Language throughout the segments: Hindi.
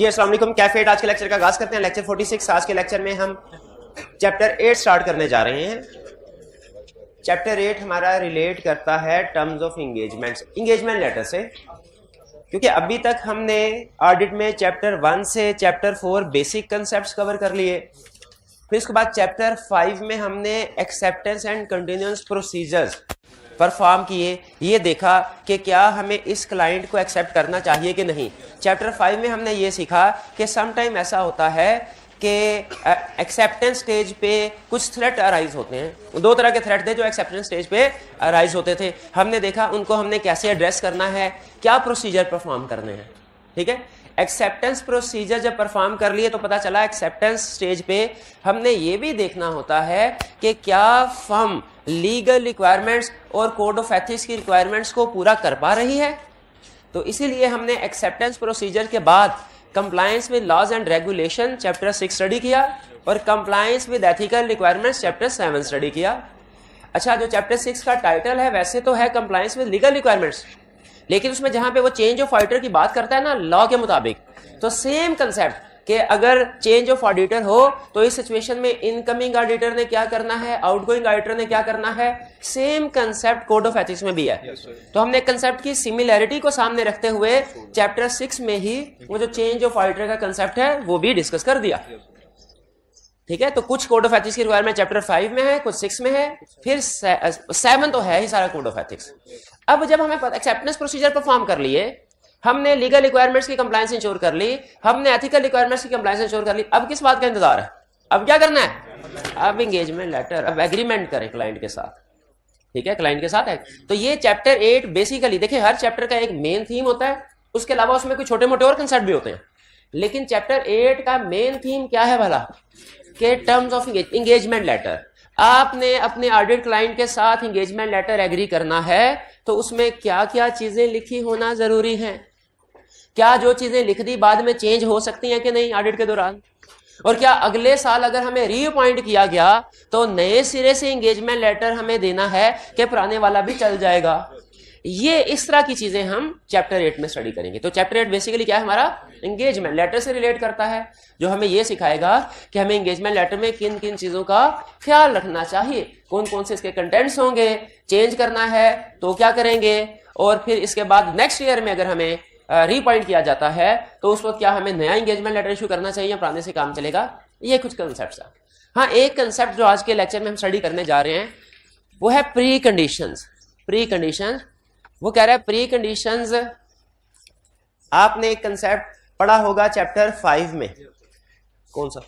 जी अस्सलाम वालेकुम। कैफेट आज के लेक्चर का आगाज करते हैं। लेक्चर 46। आज के लेक्चर में हम चैप्टर 8 स्टार्ट करने जा रहे हैं। चैप्टर 8 हमारा रिलेट करता है टर्म्स ऑफ इंगेजमेंट लेटर से, क्योंकि अभी तक हमने ऑडिट में चैप्टर 1 से चैप्टर 4 बेसिक कंसेप्ट कवर कर लिए। फिर उसके बाद चैप्टर 5 में हमने acceptance and continuous procedures perform किए, ये देखा कि क्या हमें इस क्लाइंट को एक्सेप्ट करना चाहिए कि नहीं। चैप्टर 5 में हमने ये सीखा कि सम टाइम ऐसा होता है कि एक्सेप्टेंस स्टेज पे कुछ थ्रेट अराइज होते हैं। दो तरह के थ्रेट थे जो एक्सेप्टेंस स्टेज पे अराइज होते थे। हमने देखा उनको हमने कैसे एड्रेस करना है, क्या प्रोसीजर परफॉर्म करने हैं। ठीक है, एक्सेप्टेंस प्रोसीजर जब परफॉर्म कर लिए तो पता चला एक्सेप्टेंस स्टेज पे हमने ये भी देखना होता है कि क्या फर्म लीगल रिक्वायरमेंट्स और कोड ऑफ एथिक्स की रिक्वायरमेंट्स को पूरा कर पा रही है। तो इसीलिए हमने एक्सेप्टेंस प्रोसीजर के बाद compliance with laws and regulation chapter 6 study किया और compliance with ethical requirements chapter 7 study किया। अच्छा, जो चैप्टर 6 का टाइटल है वैसे तो है कंप्लायंस विद लीगल रिक्वायरमेंट्स, लेकिन उसमें जहां पे वो चेंज ऑफ ऑडिटर की बात करता है ना लॉ के मुताबिक, तो सेम कंसेप्ट कि अगर चेंज ऑफ ऑडिटर हो तो इस सिचुएशन में इनकमिंग ऑडिटर ने क्या करना है, आउटगोइंग ऑडिटर ने क्या करना है, same concept code of ethics में भी है। तो हमने कंसेप्ट की सिमिलैरिटी को सामने रखते हुए चैप्टर 6 में ही वो जो चेंज ऑफ ऑडिटर का कंसेप्ट है वो भी डिस्कस कर दिया। ठीक है, तो कुछ कोड ऑफ एथिक्स की रिक्वायरमेंट चैप्टर 5 में है, कुछ 6 में है, फिर 7 तो है ही सारा कोड ऑफ एथिक्स। अब जब हमें एक्सेप्टेंस प्रोसीजर परफॉर्म कर लिए, हमने लीगल रिक्वायरमेंट्स की कंप्लायंस इंश्योर कर ली, हमने एथिकल रिक्वायरमेंट्स की कंप्लायंस इंश्योर कर ली, अब किस बात का इंतजार है? अब क्या करना है? अब एंगेजमेंट लेटर, अब एग्रीमेंट करें क्लाइंट के साथ। ठीक है, क्लाइंट के साथ है। तो ये चैप्टर 8 बेसिकली देखिए, हर चैप्टर का एक मेन थीम होता है, उसके अलावा उसमें कुछ छोटे मोटे और कंसेप्ट भी होते हैं, लेकिन चैप्टर 8 का मेन थीम क्या है भला? के टर्म्स ऑफ इंगेजमेंट लेटर। आपने अपने ऑडिट क्लाइंट के साथ इंगेजमेंट लेटर एग्री करना है तो उसमें क्या क्या चीजें लिखी होना जरूरी है, क्या जो चीजें लिख दी बाद में चेंज हो सकती हैं कि नहीं ऑडिट के दौरान, और क्या अगले साल अगर हमें रीअपॉइंट किया गया तो नए सिरे से इंगेजमेंट लेटर हमें देना है कि पुराने वाला भी चल जाएगा। ये इस तरह की चीजें हम चैप्टर 8 में स्टडी करेंगे। तो चैप्टर 8 बेसिकली क्या है, हमारा एंगेजमेंट लेटर से रिलेट करता है, जो हमें ये सिखाएगा कि हमें एंगेजमेंट लेटर में किन किन चीजों का ख्याल रखना चाहिए, कौन कौन से इसके कंटेंट्स होंगे, चेंज करना है तो क्या करेंगे, और फिर इसके बाद नेक्स्ट ईयर में अगर हमें रीपॉइंट किया जाता है तो उस वक्त क्या हमें नया एंगेजमेंट लेटर इशू करना चाहिए या पुराने से काम चलेगा। ये कुछ कंसेप्ट है। हाँ, एक कंसेप्ट जो आज के लेक्चर में हम स्टडी करने जा रहे हैं वो है प्री कंडीशंस। प्री कंडीशंस, वो कह रहा है प्री कंडीशंस, आपने एक कंसेप्ट पढ़ा होगा चैप्टर 5 में, कौन सा?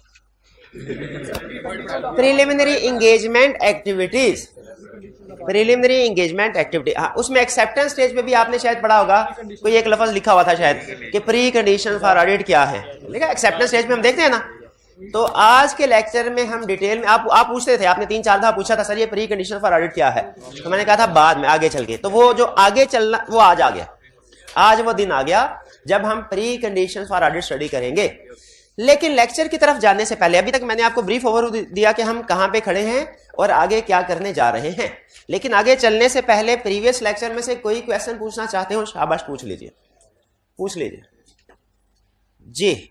Preliminary engagement activities. Preliminary engagement activity, हाँ, उसमें एक्सेप्टेंस स्टेज पे भी आपने शायद पढ़ा होगा, कोई एक लफ्ज लिखा हुआ था शायद कि प्री कंडीशन फॉर ऑडिट क्या है। देखा, एक्सेप्टेंस स्टेज पे हम देखते हैं ना। तो आज के लेक्चर में हम डिटेल में, आप पूछते थे, आपने 3-4 दफा पूछा था सर ये प्री कंडीशन फॉर ऑडिट क्या है, तो मैंने कहा था बाद में आगे चल के, तो वो जो आगे चलना वो आज आ गया। आज वो दिन आ गया जब हम pre condition for audit study करेंगे। लेकिन लेक्चर की तरफ जाने से पहले, अभी तक मैंने आपको ब्रीफ ओवरव्यू दिया कि हम कहां पे खड़े हैं और आगे क्या करने जा रहे हैं, लेकिन आगे चलने से पहले प्रीवियस लेक्चर में से कोई क्वेश्चन पूछना चाहते हो, शाबाश पूछ लीजिए, पूछ लीजिए जी।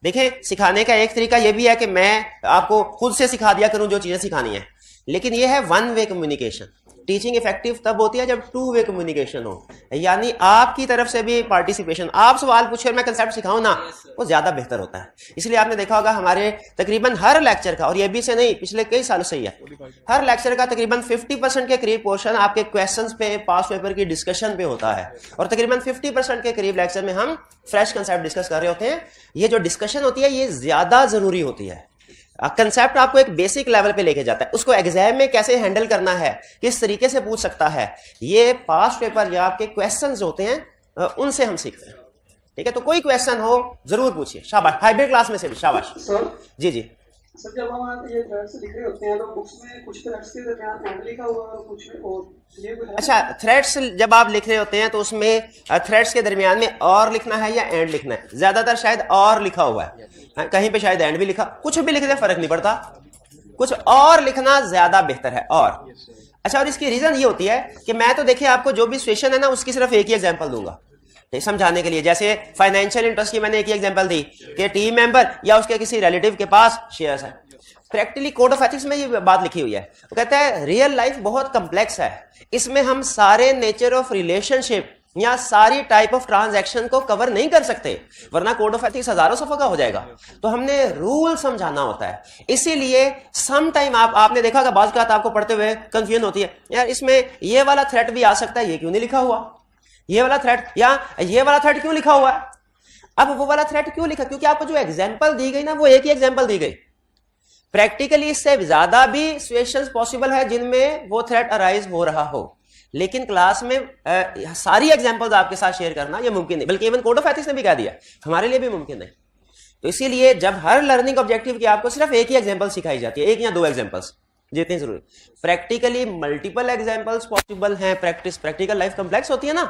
देखिए, सिखाने का एक तरीका यह भी है कि मैं आपको खुद से सिखा दिया करूं जो चीजें सिखानी है, लेकिन यह है one way communication. Teaching effective तब होती है जब 2 वे कम्युनिकेशन हो, यानी आपकी तरफ से भी पार्टिसिपेशन। आप सवाल पूछे और मैं कंसेप्ट सिखाऊं ना, वो ज्यादा बेहतर होता है। इसलिए आपने देखा होगा हमारे तकरीबन हर लेक्चर का, और ये भी से नहीं पिछले कई सालों से ही है, हर लेक्चर का तकरीबन 50% के करीब पोर्शन आपके क्वेश्चंस पे, पास पेपर की डिस्कशन पे होता है, और तकरीबन 50% के करीब लेक्चर में हम फ्रेश कंसेप्ट डिस्कस कर रहे होते हैं। ये जो डिस्कशन होती है ये ज्यादा जरूरी होती है। कंसेप्ट आपको एक बेसिक लेवल पे लेके जाता है, उसको एग्जाम में कैसे हैंडल करना है, किस तरीके से पूछ सकता है, ये पास्ट पेपर या आपके क्वेश्चंस होते हैं उनसे हम सीखते हैं। ठीक है, तो कोई क्वेश्चन हो जरूर पूछिए, शाबाश। हाइब्रिड क्लास में से भी शाबाश। जी जी सर, जब हम ये थ्रेड्स लिख रहे होते हैं तो बुक्स में कुछ थ्रेड्स के दरमियान एंड लिखा हुआ है और कुछ में और, ये कुछ है? अच्छा, थ्रेड्स जब आप लिख रहे होते हैं तो उसमें थ्रेड्स के दरमियान में और लिखना है या एंड लिखना है? ज्यादातर शायद और लिखा हुआ है, कहीं पे शायद एंड भी लिखा, कुछ भी लिख दे फर्क नहीं पड़ता, कुछ और लिखना ज्यादा बेहतर है। और अच्छा, और इसकी रीजन ये होती है कि मैं तो देखिए आपको जो भी सिचुएशन है ना उसकी सिर्फ एक ही एग्जांपल दूंगा, समझाने के लिए। जैसे फाइनेंशियल इंटरेस्ट की मैंने एक ही एग्जांपल दी कि टीम मेंबर या उसके किसी रिलेटिव के पास शेयर्स है। प्रैक्टिकली कोड ऑफ एथिक्स में ये बात लिखी हुई है। वो कहता है रियल लाइफ बहुत कम्प्लेक्स है, इसमें हम सारे नेचर ऑफ रिलेशनशिप या सारी टाइप ऑफ ट्रांजैक्शन को कवर नहीं कर सकते, वरना कोड ऑफ एथिक्स हजारों सफा का हो जाएगा। तो हमने रूल समझाना होता है। इसीलिए सम टाइम आपने देखा कि बात आपको पढ़ते हुए कंफ्यूजन होती है, यार इसमें ये वाला थ्रेट भी आ सकता है, ये क्यों नहीं लिखा हुआ, ये वाला थ्रेट या ये वाला थ्रेट क्यों लिखा हुआ है। अब वो वाला थ्रेट क्यों लिखा, क्योंकि आपको जो एग्जाम्पल दी गई ना वो एक ही एग्जाम्पल दी गई। प्रैक्टिकली इससे ज्यादा भी सिचुएशंस पॉसिबल है जिनमें वो थ्रेट अराइज हो रहा हो, लेकिन क्लास में सारी एग्जांपल्स आपके साथ शेयर करना ये मुमकिन नहीं, बल्कि इवन कोड ऑफ एथिक्स ने भी कह दिया हमारे लिए भी मुमकिन नहीं। तो इसीलिए जब हर लर्निंग ऑब्जेक्टिव की आपको सिर्फ एक ही एग्जांपल सिखाई जाती है, एक या दो एग्जांपल्स जितनी जरूरी, प्रैक्टिकली मल्टीपल एग्जांपल्स पॉसिबल हैं। प्रैक्टिकल लाइफ कॉम्प्लेक्स होती है ना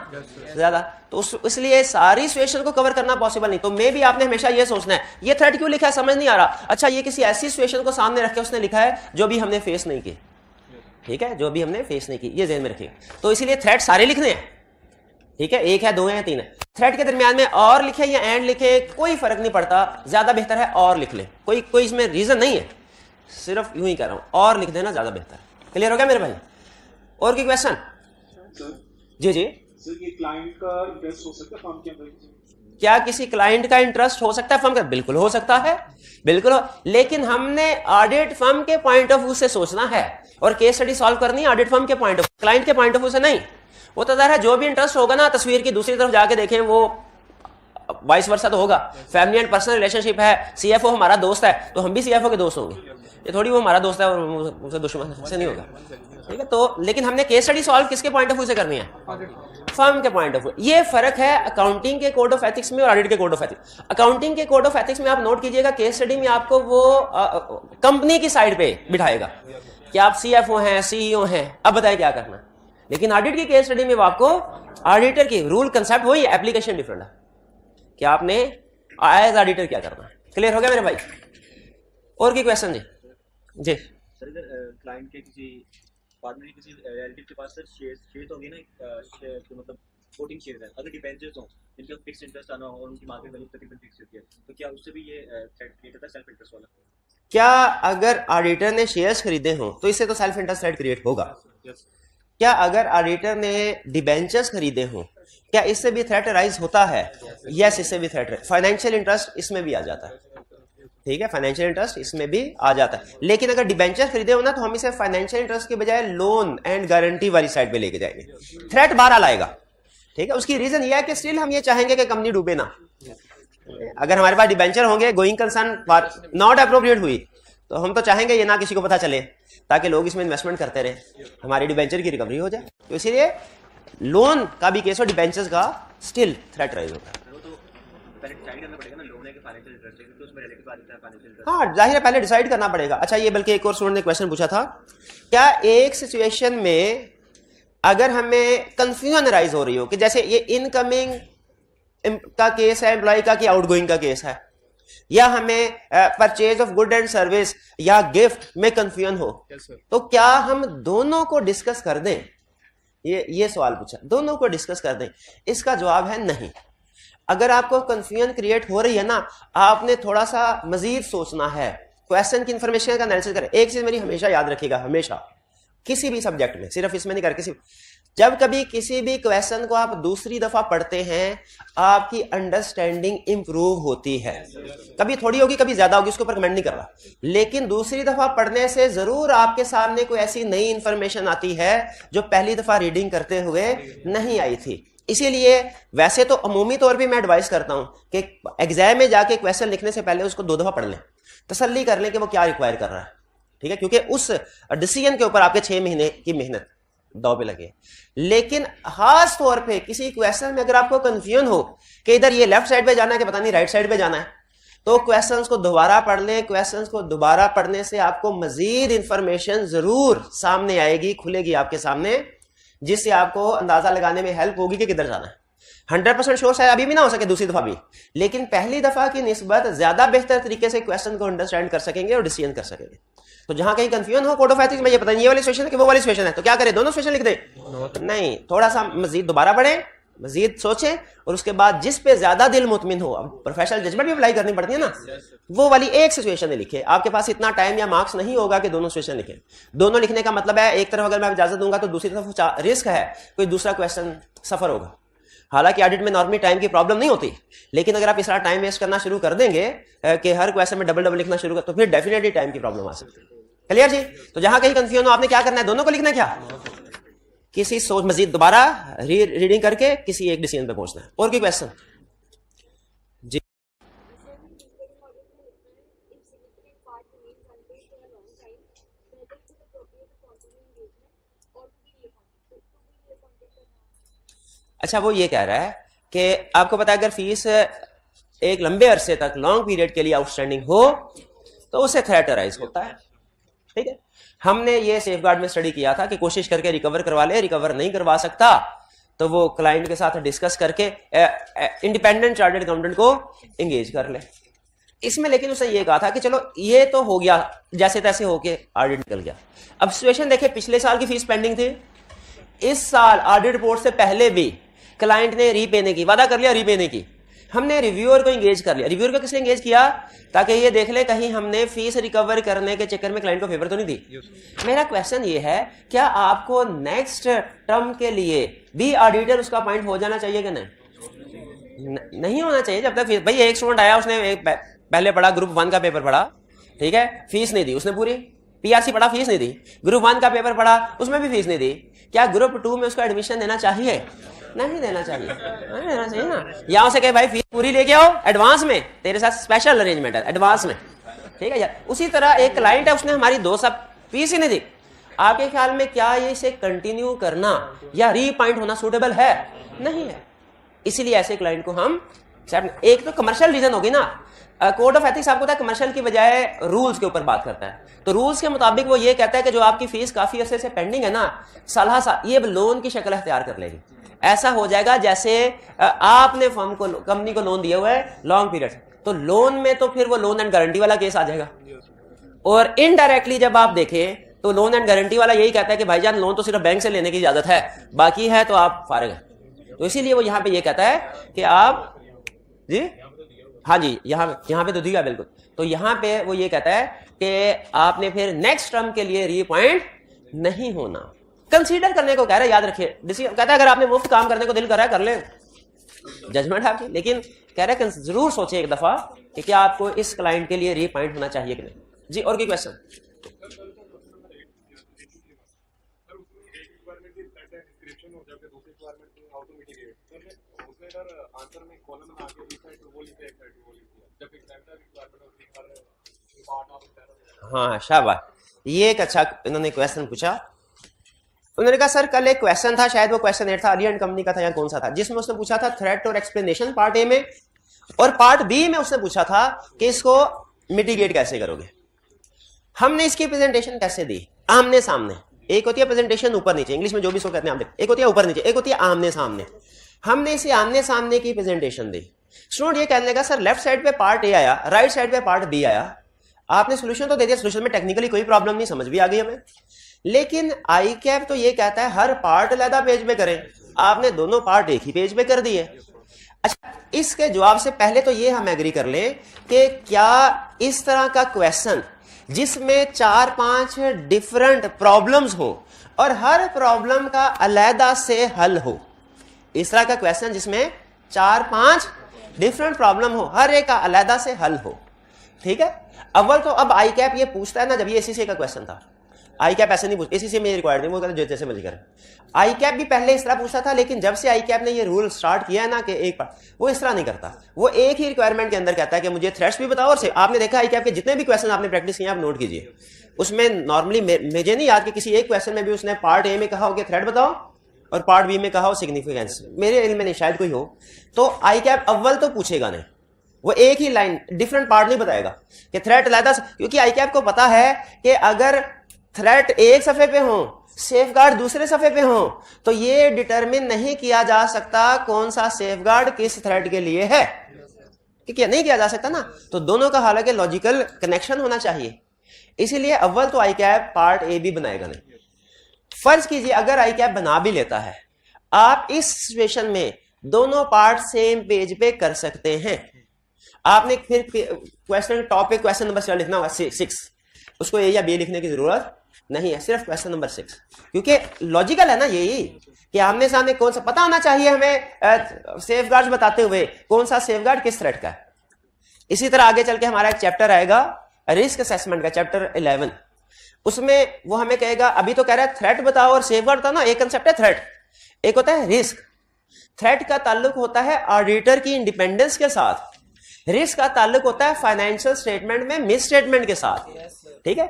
ज्यादा, तो इसलिए सारी सिचुएशन को कवर करना पॉसिबल नहीं। तो मे भी आपने हमेशा ये सोचना है ये थ्रेट क्यों लिखा है समझ नहीं आ रहा, अच्छा ये किसी ऐसी सिचुएशन को सामने रख के उसने लिखा है जो भी हमने फेस नहीं की, ठीक है, जो भी हमने फेस नहीं की, ये ध्यान में रखिए। तो इसीलिए थ्रेट सारे लिखने हैं, ठीक है, एक है, दो है, तीन है। थ्रेट के दरमियान में और लिखे या एंड लिखे कोई फर्क नहीं पड़ता, ज्यादा बेहतर है और लिख ले, कोई इसमें रीजन नहीं है, सिर्फ यूं ही कर रहा हूं, और लिख देना ज्यादा बेहतर है। क्लियर हो गया मेरे भाई? और कोई क्वेश्चन? जी जी सर, ये क्लाइंट का इंटरेस्ट हो सकता है फर्म के अंदर? क्या किसी क्लाइंट का इंटरेस्ट हो सकता है फर्म का? बिल्कुल हो सकता है, बिल्कुल हो, लेकिन हमने ऑडिट फर्म के पॉइंट ऑफ व्यू से सोचना है और केस स्टडी सॉल्व करनी है ऑडिट फर्म के पॉइंट ऑफ, क्लाइंट के पॉइंट ऑफ व्यू से नहीं। वो तो ज़ाहिर है जो भी इंटरेस्ट होगा ना, तस्वीर की दूसरी तरफ जाके देखें, वो वाइस वर्सा तो होगा। फैमिली एंड पर्सनल रिलेशनशिप है, सीएफओ हमारा दोस्त है तो हम भी सीएफओ के दोस्त होंगे, ये थोड़ी वो हमारा दोस्त है और मुझसे दुश्मन से नहीं होगा, ठीक है। तो लेकिन हमने केस स्टडी सॉल्व किसके पॉइंट ऑफ व्यू से करनी है? फर्म के पॉइंट ऑफ व्यू। ये फर्क है अकाउंटिंग के कोड ऑफ एथिक्स में और ऑडिट के कोड ऑफ एथिक्स। अकाउंटिंग के कोड ऑफ एथिक्स में आप नोट कीजिएगा, केस स्टडी में आपको वो कंपनी की साइड पे बिठाएगा कि आप सीएफओ हैं, सीईओ हैं, अब बताएं क्या करना। लेकिन ऑडिट की केस स्टडी में वो आपको ऑडिटर की रूल कंसेप्ट वही, एप्लीकेशन डिफरेंट है कि आपने एज ऑडिटर क्या करना है। क्लियर हो गया मेरे भाई? और की क्वेश्चन जी? जी सर, अगर क्लाइंट के किसी पार्टनर के किसी रिलेटिव के पास सर शेयर होगी ना, मतलब वोटिंग शेयर है, अगर डिबेंचर्स हो जिनका फिक्स इंटरेस्ट आना हो और उनकी मार्केट वैल्यू तकरीबन फिक्स होती है, तो क्या उससे भी ये थ्रेट क्रिएट होता है सेल्फ इंटरेस्ट वाला? क्या अगर ऑडिटर ने शेयर्स खरीदे हो तो इससे तो सेल्फ इंटरेस्ट थ्रेट क्रिएट होगा। क्या अगर ऑडिटर ने डिबेंचर्स खरीदे हो क्या इससे भी थ्रेट राइज होता है? यस, इससे भी थ्रेट। फाइनेंशियल इंटरेस्ट इसमें भी आ जाता है, ठीक है, फाइनेंशियल इंटरेस्ट इसमें भी आ जाता है। लेकिन अगर डिबेंचर खरीदे हो ना तो हम इसे फाइनेंशियल इंटरेस्ट के बजाय लोन एंड गारंटी वाली साइड पे लेके जाएंगे, थ्रेट बाहर आएगा, ठीक है। उसकी रीजन ये है कि स्टिल हम ये चाहेंगे कि कंपनी डूबे ना। अगर हमारे पास डिबेंचर होंगे गोइंग कंसर्न नॉट अप्रोप्रिएट हुई तो हम तो चाहेंगे ये ना किसी को पता चले, ताकि लोग इसमें इन्वेस्टमेंट करते रहे, हमारी डिबेंचर की रिकवरी हो जाए। तो इसीलिए लोन का भी केस हो, डिबेंचर्स का स्टिल थ्रेट राइज होता है। हाँ जाहिर है, पहले डिसाइड करना पड़ेगा। अच्छा ये बल्कि एक और स्टूडेंट ने क्वेश्चन पूछा था, क्या एक सिचुएशन में अगर हमें कंफ्यूजन राइज हो रही हो कि जैसे ये इनकमिंग का केस है एम्प्लॉय का कि आउटगोइंग का केस है, या हमें purchase of good and service या गिफ्ट में कंफ्यूजन हो, तो क्या हम दोनों को डिस्कस कर दें? ये सवाल पूछा, दोनों को डिस्कस कर दें? इसका जवाब है नहीं। अगर आपको कंफ्यूजन क्रिएट हो रही है ना, आपने थोड़ा सा मजीद सोचना है, क्वेश्चन की इंफॉर्मेशन का एनालिसिस करें। एक चीज मेरी हमेशा याद रखिएगा, हमेशा किसी भी सब्जेक्ट में, सिर्फ इसमें नहीं कर, किसी जब कभी किसी भी क्वेश्चन को आप दूसरी दफा पढ़ते हैं आपकी अंडरस्टैंडिंग इंप्रूव होती है। कभी थोड़ी होगी कभी ज्यादा होगी, उसके ऊपर कमेंट नहीं कर रहा, लेकिन दूसरी दफा पढ़ने से जरूर आपके सामने कोई ऐसी नई इंफॉर्मेशन आती है जो पहली दफा रीडिंग करते हुए नहीं आई थी। इसीलिए वैसे तो अमूमी तौर पे मैं एडवाइस करता हूं कि एग्जाम में जाके क्वेश्चन लिखने से पहले उसको 2 दफा पढ़ लें, तसल्ली कर लें कि वो क्या रिक्वायर कर रहा है, ठीक है, क्योंकि उस डिसीजन के ऊपर आपके 6 महीने की मेहनत दाव पे लगे। लेकिन खास तौर पे किसी क्वेश्चन में अगर आपको कंफ्यूजन हो कि इधर ये लेफ्ट साइड पे जाना है कि पता नहीं राइट साइड पे जाना है, तो क्वेश्चंस को दोबारा पढ़ लें। क्वेश्चंस को दोबारा पढ़ने से आपको मजीद इंफॉर्मेशन जरूर सामने आएगी, खुलेगी आपके सामने, जिससे आपको अंदाजा लगाने में हेल्प होगी कि किधर जाना है। 100% श्योर शायद अभी भी ना हो सके दूसरी दफा भी, लेकिन पहली दफा की निस्बत ज्यादा बेहतर तरीके से क्वेश्चन को अंडरस्टैंड कर सकेंगे और डिसीजन कर सकेंगे। तो जहां कहीं कंफ्यूजन हो कोड ऑफ एथिक्स में, ये पता नहीं ये वाली सिचुएशन है कि वो वाली सिचुएशन है, तो क्या करें, दोनों सिचुएशन लिख दें? नहीं, थोड़ा सा मजीद दोबारा पढ़ें, मजीद सोचें और उसके बाद जिस पे ज्यादा दिल मुतमिन हो, अब प्रोफेशनल जजमेंट भी अप्लाई करनी पड़ती है ना, वो वाली एक सिचुएशन लिखे। आपके पास इतना टाइम या मार्क्स नहीं होगा कि दोनों सिचुएशन लिखें। दोनों लिखने का मतलब है एक तरफ अगर मैं इजाजत दूंगा तो दूसरी तरफ रिस्क है कोई दूसरा क्वेश्चन सफर होगा। हालांकि ऑडिट में नॉर्मली टाइम की प्रॉब्लम नहीं होती, लेकिन अगर आप इस तरह टाइम वेस्ट करना शुरू कर देंगे कि हर क्वेश्चन में डबल डबल लिखना शुरू कर, तो फिर डेफिनेटली टाइम की प्रॉब्लम आ सकती है। क्लियर जी? तो जहां कहीं कंफ्यूजन हो आपने क्या करना है, दोनों को लिखना है, क्या किसी सोच मजीद दोबारा रीडिंग करके किसी एक डिसीजन पे पहुंचना है। और कोई क्वेश्चन जी? अच्छा, वो ये कह रहा है कि आपको पता है अगर फीस एक लंबे अरसे तक लॉन्ग पीरियड के लिए आउटस्टैंडिंग हो तो उसे थ्रेट अराइज होता है। ठीक है, हमने ये सेफगार्ड में स्टडी किया था कि कोशिश करके रिकवर करवा ले, रिकवर नहीं करवा सकता तो वो क्लाइंट के साथ डिस्कस करके इंडिपेंडेंट चार्टर्ड अकाउंटेंट को एंगेज कर ले। इसमें लेकिन उसने ये कहा था कि चलो ये तो हो गया, जैसे तैसे होके ऑडिट निकल गया। अब सिचुएशन देखे, पिछले साल की फीस पेंडिंग थी, इस साल ऑडिट रिपोर्ट से पहले भी क्लाइंट ने रीपेने की वादा कर लिया, रीपेने की। हमने रिव्यूअर को एंगेज कर लिया। रिव्यूअर को किसने एंगेज किया? ताकि ये देख ले कहीं हमने फीस रिकवर करने के चक्कर में क्लाइंट को फेवर तो नहीं दी। मेरा क्वेश्चन ये है, क्या आपको नेक्स्ट टर्म के लिए भी ऑडिटर उसका पॉइंट हो जाना चाहिए कि नहीं? नहीं होना चाहिए। जब तक भाई एक स्टूडेंट आया, उसने पहले पढ़ा, ग्रुप 1 का पेपर पढ़ा, ठीक है, फीस नहीं दी उसने पूरी, पीआरसी पढ़ा, फीस नहीं दी, ग्रुप 1 का पेपर पढ़ा, उसमें भी फीस नहीं दी, क्या ग्रुप 2 में उसको एडमिशन देना चाहिए? नहीं देना चाहिए, नहीं देना चाहिए ना। या उसे कहे भाई फीस पूरी लेके आओ एडवांस में, तेरे साथ स्पेशल अरेंजमेंट है एडवांस में, ठीक है यार। उसी तरह एक क्लाइंट है, उसने हमारी 2 साल फीस ही नहीं दी, आपके ख्याल में क्या ये इसे कंटिन्यू करना या रीपॉइंट होना सूटेबल है? नहीं है। इसीलिए ऐसे क्लाइंट को हम, एक तो कमर्शियल रीजन होगी ना, कोड ऑफ एथिक्स आपको पता है कमर्शियल की बजाय रूल्स के ऊपर बात करता है। तो रूल्स के मुताबिक वो ये कहता है कि जो आपकी फीस काफी अरसे से पेंडिंग है ना, साल ये लोन की शक्ल अख्तियार कर लेगी। ऐसा हो जाएगा जैसे आपने फर्म को, कंपनी को लोन दिया हुआ है लॉन्ग पीरियड, तो लोन में तो फिर वो लोन एंड गारंटी वाला केस आ जाएगा। और इनडायरेक्टली जब आप देखें तो लोन एंड गारंटी वाला यही कहता है कि भाईजान लोन तो सिर्फ बैंक से लेने की इजाजत है, बाकी है तो आप फारिग हैं। तो इसीलिए वो यहां पे ये कहता है कि आप जी, हाँ जी, यहाँ पे तो दिया बिल्कुल। तो यहाँ पे वो ये कहता है कि आपने फिर नेक्स्ट टर्म के लिए रीअपॉइंट नहीं होना, कंसीडर करने को कह रहा है, याद रखिए। कहता है अगर आपने मुफ्त काम करने को दिल कर रहा है कर ले, जजमेंट है आपकी, लेकिन कह रहा है जरूर सोचे एक दफा कि क्या आपको इस क्लाइंट के लिए रीअपॉइंट होना चाहिए कि नहीं। जी, और कोई क्वेश्चन? हाँ शाबाश, ये एक अच्छा इन्होंने क्वेश्चन पूछा। उन्होंने कहा सर कल एक क्वेश्चन था, शायद वो क्वेश्चन 8 था, अली एंड कंपनी का था या कौन सा था, जिसमें उसने पूछा था थ्रेट और एक्सप्लेनेशन पार्ट ए में, और पार्ट बी में उसने पूछा था कि इसको मिटिगेट कैसे करोगे। हमने इसकी प्रेजेंटेशन कैसे दी? आमने सामने। एक होती है प्रेजेंटेशन ऊपर नीचे, इंग्लिश में जो भी सो कहते हैं, एक होती है ऊपर नीचे, एक होती है आमने सामने। हमने इसे आमने सामने की प्रेजेंटेशन दी। स्टूडेंट ये कहने लगा सर लेफ्ट साइड पे पार्ट ए आया, राइट साइड पे पार्ट बी आया, आपने सोल्यूशन तो दे दिया, सोल्यूशन में टेक्निकली कोई प्रॉब्लम नहीं, समझ भी आ गई हमें, लेकिन आई कैप तो ये कहता है हर पार्ट अलग पेज पे करें, आपने दोनों पार्ट एक ही पेज पे कर दिए। अच्छा, इसके जवाब से पहले तो ये हम एग्री कर लें कि क्या इस तरह का क्वेश्चन जिसमें 4-5 डिफरेंट प्रॉब्लम्स हो और हर प्रॉब्लम का अलहदा से हल हो, इस तरह का क्वेश्चन जिसमें 4-5 डिफरेंट प्रॉब्लम हो, हर एक का अलहदा से हल हो, ठीक है। अव्वल तो अब आई कैप ये पूछता है ना, जब ये एसीसी का क्वेश्चन था, आई कैप ऐसे नहीं पूछ, एसीसी में रिक्वायर्ड नहीं, वो कहते जैसे मर्जी करें। आई कैप भी पहले इस तरह पूछता था, लेकिन जब से आई कैप ने ये रूल स्टार्ट किया है ना कि एक पार्ट, वो इस तरह नहीं करता, वो एक ही रिक्वायरमेंट के अंदर कहता है कि मुझे थ्रेट्स भी बताओ। और आपने देखा आई कैप के जितने भी क्वेश्चन आपने प्रैक्टिस किए आप नोट कीजिए, उसमें नॉर्मली मुझे नहीं याद कि किसी एक क्वेश्चन में भी उसने पार्ट ए में कहा हो कि थ्रेड बताओ और पार्ट बी में कहा हो सिग्निफिकेंस, मेरे इल्म में नहीं, शायद कोई हो। तो आई कैप अव्वल तो पूछेगा नहीं, वो एक ही लाइन डिफरेंट पार्ट नहीं बताएगा कि थ्रेट अलहदा, क्योंकि आई कैप को पता है कि अगर थ्रेट एक सफे पे हो, सेफगार्ड दूसरे सफे पे हो, तो ये डिटरमिन नहीं किया जा सकता कौन सा सेफगार्ड किस थ्रेट के लिए है, क्योंकि नहीं किया जा सकता ना। तो दोनों का हालांकि लॉजिकल कनेक्शन होना चाहिए, इसीलिए अव्वल तो आई कैप पार्ट ए भी बनाएगा नहीं। फर्ज कीजिए अगर आई कैप बना भी लेता है, आप इस सिचुएशन में दोनों पार्ट सेम पेज पे कर सकते हैं। आपने फिर क्वेश्चन टॉपिक क्वेश्चन नंबर 6 लिखना होगा 6, उसको ए या बी लिखने की जरूरत नहीं है, सिर्फ क्वेश्चन नंबर 6, क्योंकि लॉजिकल है ना यही कि आमने सामने कौन सा पता होना चाहिए हमें सेफगार्ड्स बताते हुए कौन सा सेफगार्ड किस थ्रेट का है। इसी तरह आगे चल के हमारा एक चैप्टर आएगा रिस्क असेसमेंट का, चैप्टर 11, उसमें वो हमें कहेगा, अभी तो कह रहा है थ्रेट बताओ और सेफगार्ड बताओ ना, एक कंसेप्ट है थ्रेट, एक होता है रिस्क। थ्रेट का ताल्लुक होता है ऑडिटर की इंडिपेंडेंस के साथ, रिस्क का ताल्लुक होता है फाइनेंशियल स्टेटमेंट में मिस स्टेटमेंट के साथ। ठीक है,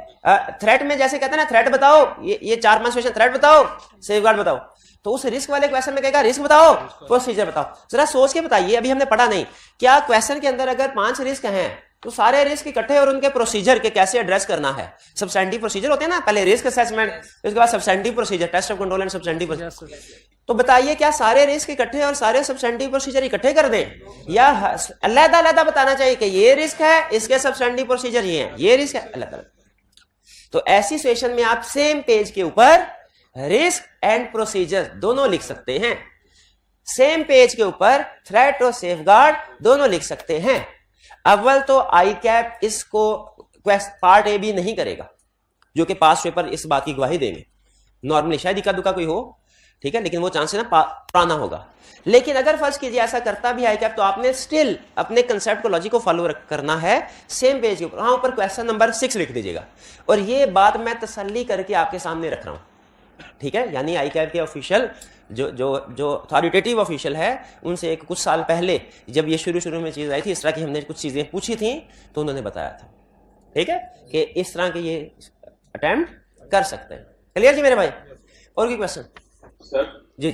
थ्रेट में जैसे कहते हैं ना थ्रेट बताओ, ये 4-5 क्वेश्चन, थ्रेट बताओ, सेफगार्ड बताओ, तो उस रिस्क वाले क्वेश्चन में कहेगा रिस्क बताओ, प्रोसीजर बताओ। जरा सोच के बताइए, अभी हमने पढ़ा नहीं, क्या क्वेश्चन के अंदर अगर 5 रिस्क हैं तो सारे रिस्क इकट्ठे और उनके प्रोसीजर के कैसे एड्रेस करना है, सब्सटेंटिव प्रोसीजर होते हैं ना, पहले रिस्क असेसमेंट, उसके बाद substantive procedure, test of control and substantive procedure. तो बताइए क्या सारे रिस्क इकट्ठे और सारे सब्सटेंटिव प्रोसीजर इकट्ठे कर दें, या अलग-अलग बताना चाहिए कि ये रिस्क है, इसके सब्सटेंटिव प्रोसीजर ये हैं, ये रिस्क है, अलग-अलग। तो ऐसी सिचुएशन में आप सेम पेज के ऊपर रिस्क एंड प्रोसीजर दोनों लिख सकते हैं, सेम पेज के ऊपर थ्रेट और सेफगार्ड दोनों लिख सकते हैं। अव्वल तो आई कैप इसको पार्ट ए भी नहीं करेगा, जो कि पास पेपर इस बात की गवाही देंगे, नॉर्मली शायद इक्का दुक्का कोई हो, ठीक है, लेकिन वो चांसेस ना पुराना होगा। लेकिन अगर फर्ज कीजिए ऐसा करता भी आई कैप, तो आपने स्टिल अपने कंसेप्ट को, लॉजिक को फॉलो करना है सेम पेज के ऊपर, वहां ऊपर क्वेश्चन नंबर 6 लिख दीजिएगा। और ये बात मैं तसल्ली करके आपके सामने रख रहा हूं, ठीक है, यानी आई कैप के ऑफिशियल जो अथॉरिटेटिव ऑफिशियल है, उनसे कुछ साल पहले जब ये शुरू में चीज आई थी, इस तरह की हमने कुछ चीजें पूछी थी, तो उन्होंने बताया था, ठीक है, कि इस तरह के ये अटेम्प्ट कर सकते हैं। क्लियर जी मेरे भाई? और कोई क्वेश्चन? सर जी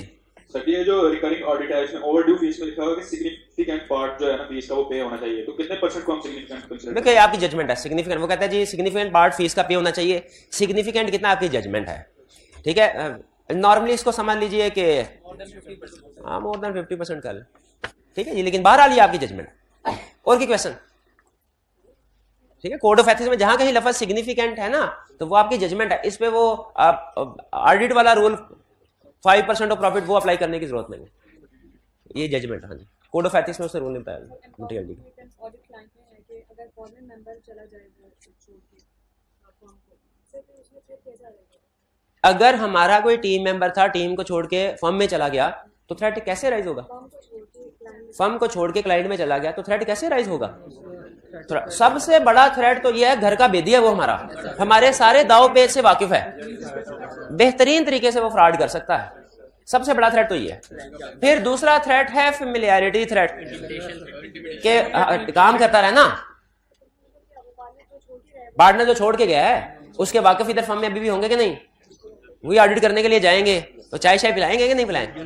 सर, ये जो रिकरिंग ऑडिट है इसमें ओवरड्यू फीस में लिखा हुआ है कि सिग्निफिकेंट पार्ट जो है ना फीस का वो पे होना चाहिए, तो कितने % को हम सिग्निफिकेंट कंसीडर? देखिए आपकी जजमेंट है, सिग्निफिकेंट वो कहता है जी सिग्निफिकेंट पार्ट फीस का पे होना चाहिए, सिग्निफिकेंट कितना आपकी जजमेंट है, ठीक है। नॉर्मली इसको समझ लीजिए कि हाँ मोर देन 50% कर, ठीक है जी, लेकिन बाहर आ लिया आपकी जजमेंट। और की क्वेश्चन? ठीक है, कोड ऑफ एथिक्स में जहां कहीं लफ्ज सिग्निफिकेंट है ना, तो वो आपकी जजमेंट है, इस पे वो ऑडिट वाला रूल 5% ऑफ प्रॉफिट वो अप्लाई करने की जरूरत नहीं है, ये जजमेंट। हाँ जी, कोड ऑफ एथिक्स में उससे रूल नहीं बताया। अगर हमारा कोई टीम मेंबर था, टीम को छोड़ के फर्म में चला गया, तो थ्रेट कैसे राइज होगा? फर्म को छोड़ के क्लाइंट में चला गया तो थ्रेट कैसे राइज होगा? सबसे बड़ा थ्रेट तो यह है, घर का बेदी है वो, हमारे सारे दाव पेच से वाकिफ है, बेहतरीन तरीके से वो फ्रॉड कर सकता है, सबसे बड़ा थ्रेट तो ये है। फिर दूसरा थ्रेट है फेमिलियरिटी थ्रेट, के काम करता रहे ना, पार्टनर जो छोड़ के गया है उसके वाकिफ इधर फर्म में अभी भी होंगे कि नहीं, वही ऑडिट करने के लिए जाएंगे तो चाय शाय पिलाएंगे कि नहीं पिलाएंगे,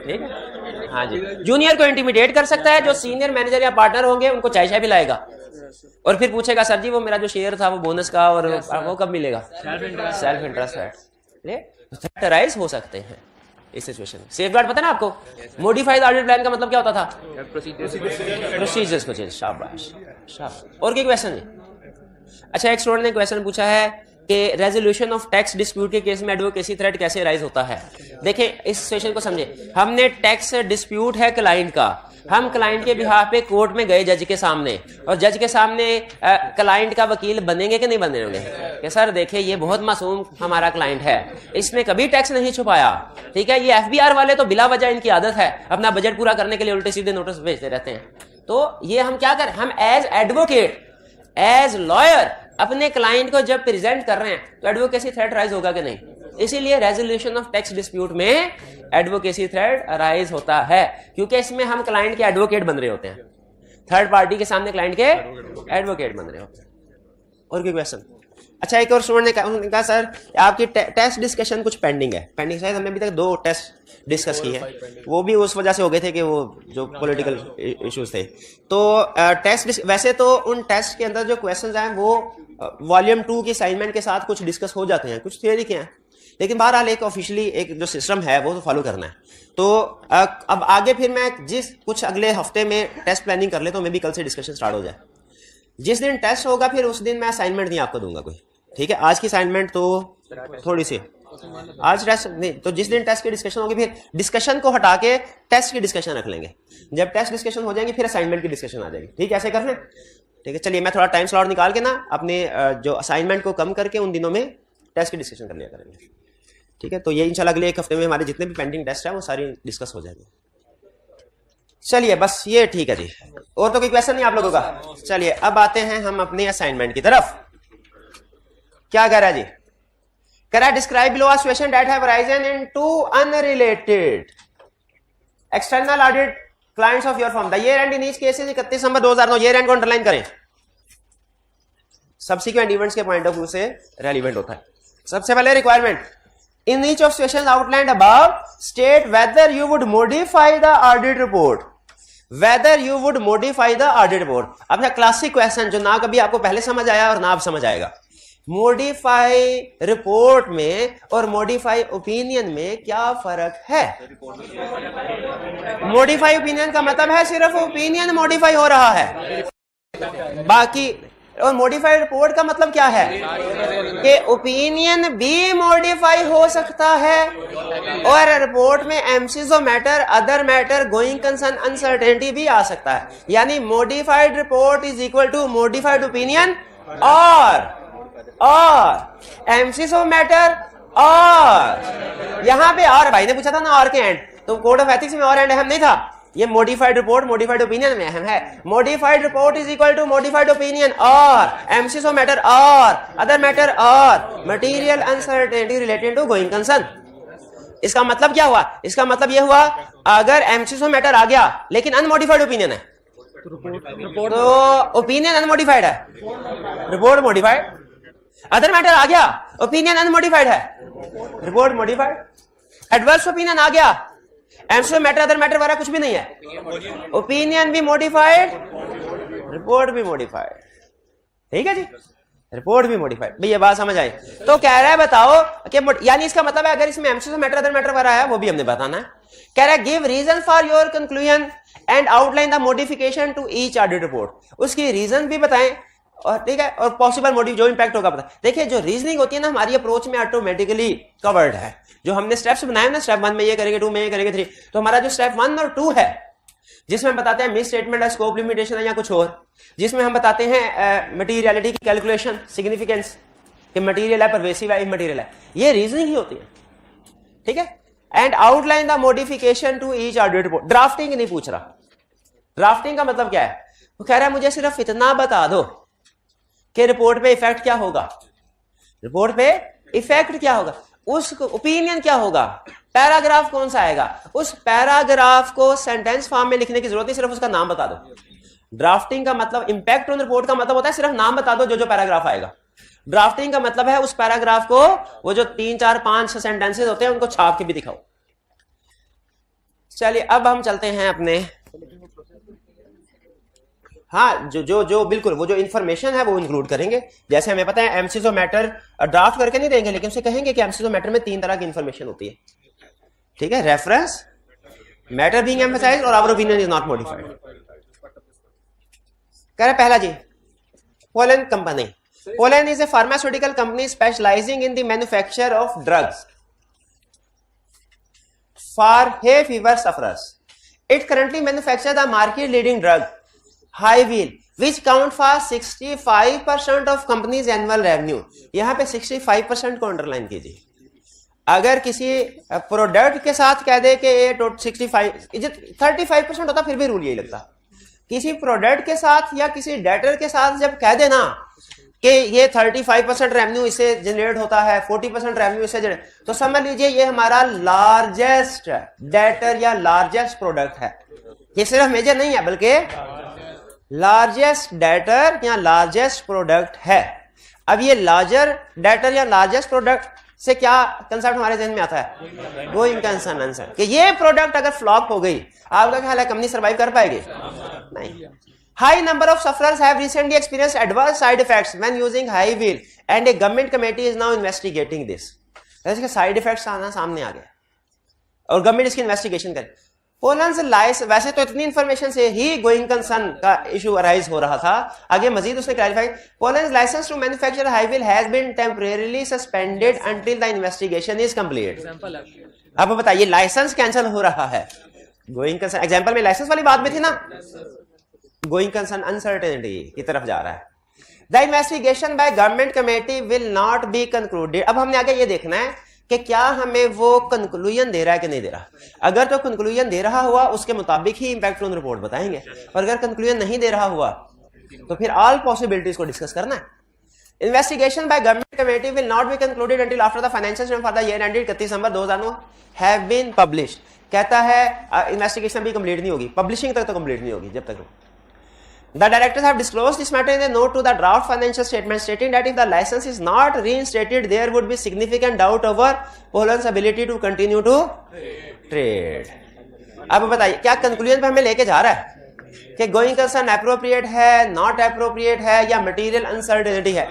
ठीक है। हाँ जी, जूनियर को इंटिमिडेट कर सकता है, जो सीनियर मैनेजर या पार्टनर होंगे उनको चाय शाय पिलाएगा और फिर पूछेगा सर जी वो मेरा जो शेयर था वो बोनस का और वो कब मिलेगा, सेल्फ इंटरेस्ट थ्रेट राइज हो सकते हैं इस सिचुएशन में। सेफगार्ड पता ना आपको, मॉडिफाइड ऑडिट प्लान का मतलब क्या होता था? प्रोसीजर्स को चेंज। शाबाश शाबाश। और क्या क्वेश्चन है? अच्छा, एक स्टूडेंट ने क्वेश्चन पूछा है कि रेजोल्यूशन ऑफ टैक्स डिस्प्यूट के केस में एडवोकेसी थ्रेट कैसे राइज होता है। देखिए इस सिचुएशन को समझे, हमने टैक्स डिस्प्यूट है क्लाइंट का, हम क्लाइंट के बिहाफ पे कोर्ट में गए जज के सामने, और जज के सामने क्लाइंट का वकील बनेंगे कि नहीं बनेंगे कि सर देखिए ये बहुत मासूम हमारा क्लाइंट है, इसने कभी टैक्स नहीं छुपाया, ठीक है, ये FBR वाले तो बिला वजह इनकी आदत है अपना बजट पूरा करने के लिए उल्टे सीधे नोटिस भेजते रहते हैं। तो ये हम क्या करें, हम एज एडवोकेट, एज लॉयर अपने क्लाइंट को जब प्रेजेंट कर रहे हैं तो एडवोकेसी थ्रेट राइज होगा कि नहीं। इसीलिए रेजोल्यूशन ऑफ टैक्स डिस्प्यूट में एडवोकेसी थ्रेट राइज होता है, क्योंकि इसमें हम क्लाइंट के एडवोकेट बन रहे होते हैं, थर्ड पार्टी के सामने क्लाइंट के एडवोकेट बन रहे होते हैं। और कोई क्वेश्चन? अच्छा, एक और स्टूडेंट ने कहा सर आपकी टेस्ट डिस्कशन कुछ पेंडिंग है। पेंडिंग शायद हमने अभी तक 2 टेस्ट डिस्कस की है, वो भी उस वजह से हो गए थे कि वो जो पॉलिटिकल इश्यूज थे। तो टेस्ट वैसे तो उन टेस्ट के अंदर जो क्वेश्चंस हैं वो वॉल्यूम 2 की असाइनमेंट के साथ कुछ डिस्कस हो जाते हैं, कुछ थियरी के हैं, लेकिन बहरहाल एक ऑफिशियली एक जो सिस्टम है वो तो फॉलो करना है। तो अब आगे फिर मैं कुछ अगले हफ्ते में टेस्ट प्लानिंग कर लेता हूँ, मे भी कल से डिस्कशन स्टार्ट हो जाए। जिस दिन टेस्ट होगा फिर उस दिन मैं असाइनमेंट नहीं आपको दूंगा कोई, ठीक है, आज की असाइनमेंट तो थोड़ी सी, आज टेस्ट नहीं, तो जिस दिन टेस्ट की डिस्कशन होगी फिर डिस्कशन को हटा के टेस्ट की डिस्कशन रख लेंगे। जब टेस्ट डिस्कशन हो जाएंगे फिर असाइनमेंट की डिस्कशन आ जाएगी। ठीक है, ऐसे कर लें। ठीक है, चलिए मैं थोड़ा टाइम स्लॉट निकाल के ना अपने जो असाइनमेंट को कम करके उन दिनों में टेस्ट की डिस्कशन कर लिया करेंगे। ठीक है, तो ये इंशाल्लाह अगले एक हफ्ते में हमारे जितने भी पेंडिंग टेस्ट है वो सारी डिस्कस हो जाएंगे। चलिए बस ये ठीक है जी, और तो कोई क्वेश्चन नहीं आप लोगों का? चलिए अब आते हैं हम अपने असाइनमेंट की तरफ। क्या कह रहा है जी? कह रहा है describe below a situation that have arisen in two unrelated external audit clients of your firm. The year end in each case is 31 December 2009। Year end को अंडरलाइन करें, सब्सिक्वेंट इवेंट्स के पॉइंट ऑफ व्यू से रेलिवेंट होता है। सबसे पहले requirement, in each of situations outlined above state whether you would modify the audit report. Whether you would modify the audit report. अब है क्लासिक क्वेश्चन जो ना कभी आपको पहले समझ आया और ना अब समझ आएगा। मॉडिफाई रिपोर्ट में और मॉडिफाई ओपिनियन में क्या फर्क है? मॉडिफाई ओपिनियन का मतलब है सिर्फ ओपिनियन मॉडिफाई हो रहा है, बाकी, और मॉडिफाइड रिपोर्ट का मतलब क्या है कि ओपिनियन भी मॉडिफाई हो सकता है और रिपोर्ट में emphasis of matter, other matter, going concern, uncertainty भी आ सकता है। यानी modified report is equal to modified opinion और एमसीज ऑफ मैटर और यहां पे और भाई ने पूछा था ना और के एंड, तो कोड ऑफ एथिक्स में और एंड अहम नहीं था। ये मॉडिफाइड रिपोर्ट मॉडिफाइड ओपिनियन में अहम है। Modified report is equal to modified opinion और एमसीज ऑफ मैटर और अदर मैटर और material uncertainty related to going concern. इसका मतलब क्या हुआ? इसका मतलब यह हुआ अगर एमसीज ऑफ मैटर आ गया लेकिन अनमॉडिफाइड ओपिनियन है तो ओपिनियन अनमॉडिफाइड है, रिपोर्ट मॉडिफाइड। अदर मैटर आ गया, ओपिनियन अनमॉडिफाइड है, रिपोर्ट मॉडिफाइड। एडवर्स ओपिनियन आ गया, एमसीज मैटर अदर मैटर वगैरह कुछ भी नहीं है, ओपिनियन भी मॉडिफाइड, रिपोर्ट भी मॉडिफाइड। ठीक है जी, रिपोर्ट भी मॉडिफाइड। भैया बात समझ आई? तो कह रहा है बताओ कि यानी इसका मतलब है अगर इसमें एमसीज मैटर अदर मैटर वगैरह है वो भी हमने बताना है। कह रहा है give reason for your conclusion and outline the modification to each audit report. उसकी रीजन भी बताएं और ठीक है, और पॉसिबल मोटिव जो इंपैक्ट होगा पता। देखिए जो रीजनिंग होती है ना हमारी अप्रोच में ऑटोमेटिकली कवर्ड है। जो हमने स्टेप्स बनाए ना, स्टेप 1 में ये करेंगे, 2 में ये करेंगे, 3, तो हमारा जो स्टेप 1 और 2 है जिसमें हम बताते हैं मिस स्टेटमेंट है, स्कोप लिमिटेशन है या कुछ और, जिसमें हम बताते हैं मटीरियलिटी की कैलकुलेशन, सिग्निफिकेंस कि मटीरियल है, परवेसिव है, इमटीरियल है, ये रीजनिंग ही होती है। ठीक है, and outline the modification to each audit report. Drafting नहीं पूछ रहा। ड्राफ्टिंग का मतलब क्या है? वो कह रहा है मुझे सिर्फ इतना बता दो कि रिपोर्ट पे इफेक्ट क्या होगा, रिपोर्ट पे इफेक्ट क्या होगा, उस ओपिनियन क्या होगा, पैराग्राफ कौन सा आएगा, उस पैराग्राफ को सेंटेंस फॉर्म में लिखने की जरूरत नहीं, सिर्फ उसका नाम बता दो। ड्राफ्टिंग का मतलब, इंपैक्ट ऑन रिपोर्ट का मतलब होता है सिर्फ नाम बता दो जो पैराग्राफ आएगा। ड्राफ्टिंग का मतलब है उस पैराग्राफ को, वो जो 3, 4, 5 सेंटेंसेस होते हैं उनको छाप के भी दिखाओ। चलिए अब हम चलते हैं अपने, हाँ जो बिल्कुल वो जो इन्फॉर्मेशन है वो इंक्लूड करेंगे। जैसे हमें पता है एमसीज ऑफ मैटर ड्राफ्ट करके नहीं देंगे, लेकिन उसे कहेंगे कि एमसीज ऑफ मैटर में 3 तरह की इन्फॉर्मेशन होती है। ठीक है, रेफरेंस, मैटर बीइंग एम्फसाइज्ड और our opinion is not modified. कह रहे पहला जी, Pollen company. Pollen is a pharmaceutical company specialising in the manufacture of drugs for hay fever sufferers. It currently manufactures the market leading drug Hyvil, which count for 65% of company's annual revenue. यहां पे 65% को अंडरलाइन कीजिए। अगर किसी प्रोडक्ट के साथ कह दे कि ये 35% होता फिर भी रूल यही लगता। किसी प्रोडक्ट के साथ या किसी डेटर के साथ जब कह देना कि ये 35% रेवेन्यू इससे जनरेट होता है, 40% रेवेन्यू इससे जनरेट, तो समझ लीजिए ये हमारा लार्जेस्ट डेटर या लार्जेस्ट प्रोडक्ट है। ये सिर्फ मेजर नहीं है बल्कि लार्जेस्ट डेटर या लार्जेस्ट प्रोडक्ट है। अब ये लार्जर डेटर या लार्जेस्ट प्रोडक्ट से क्या कंसेप्ट हमारे जहन में आता है? गोइंग कंसर्न आंसर, कि ये प्रोडक्ट अगर फ्लॉप हो गई, आपका ख्याल है कंपनी सर्वाइव कर पाएगी? नहीं। High number of sufferers have recently experienced adverse side effects when using Hyvil, and a government committee is now investigating this. इसके साइड इफेक्ट्स आना सामने आ गया और गवर्नमेंट इसकी इन्वेस्टिगेशन करे। पोलैंड्स लाइसेंस, वैसे तो इतनी इंफॉर्मेशन से ही गोइंग कंसर्न का इशू अराइज हो रहा था। आगे मजीद उसने clarify, Pollen's licence to manufacture high wheel has been temporarily suspended until the investigation is complete. अब बताइए लाइसेंस कैंसिल हो रहा है, गोइंग कंसर्न एग्जांपल में लाइसेंस वाली बात में थी ना, गोइंग कंसर्न अनसर्टेनिटी की तरफ जा रहा है। The investigation by government committee will not be concluded. अब हमने आगे ये देखना है कि क्या हमें वो कंक्लूजन दे रहा है कि नहीं दे रहा। अगर तो कंक्लूजन दे रहा हुआ उसके मुताबिक ही इंपैक्ट ऑन रिपोर्ट बताएंगे, और अगर कंक्लूजन नहीं दे रहा हुआ तो फिर ऑल पॉसिबिलिटीज को डिस्कस करना है। Investigation by government committee will not be concluded until after the financial statement for the year ended 31 December 2009 have been published. कहता है इन्वेस्टिगेशन भी कंप्लीट नहीं होगी, पब्लिशिंग तक तो कंप्लीट नहीं होगी जब तक। The directors have disclosed this matter in a note to the draft financial statement, stating that if the license is not reinstated, there would be significant doubt over Poland's ability to continue to trade. अब बताइए क्या कंक्लूजन पे हमें लेके जा रहा है कि गोइंग कंसर्न एप्रोप्रिएट है, नॉट एप्रोप्रिएट है, या मटेरियल अनसर्टेनिटी है,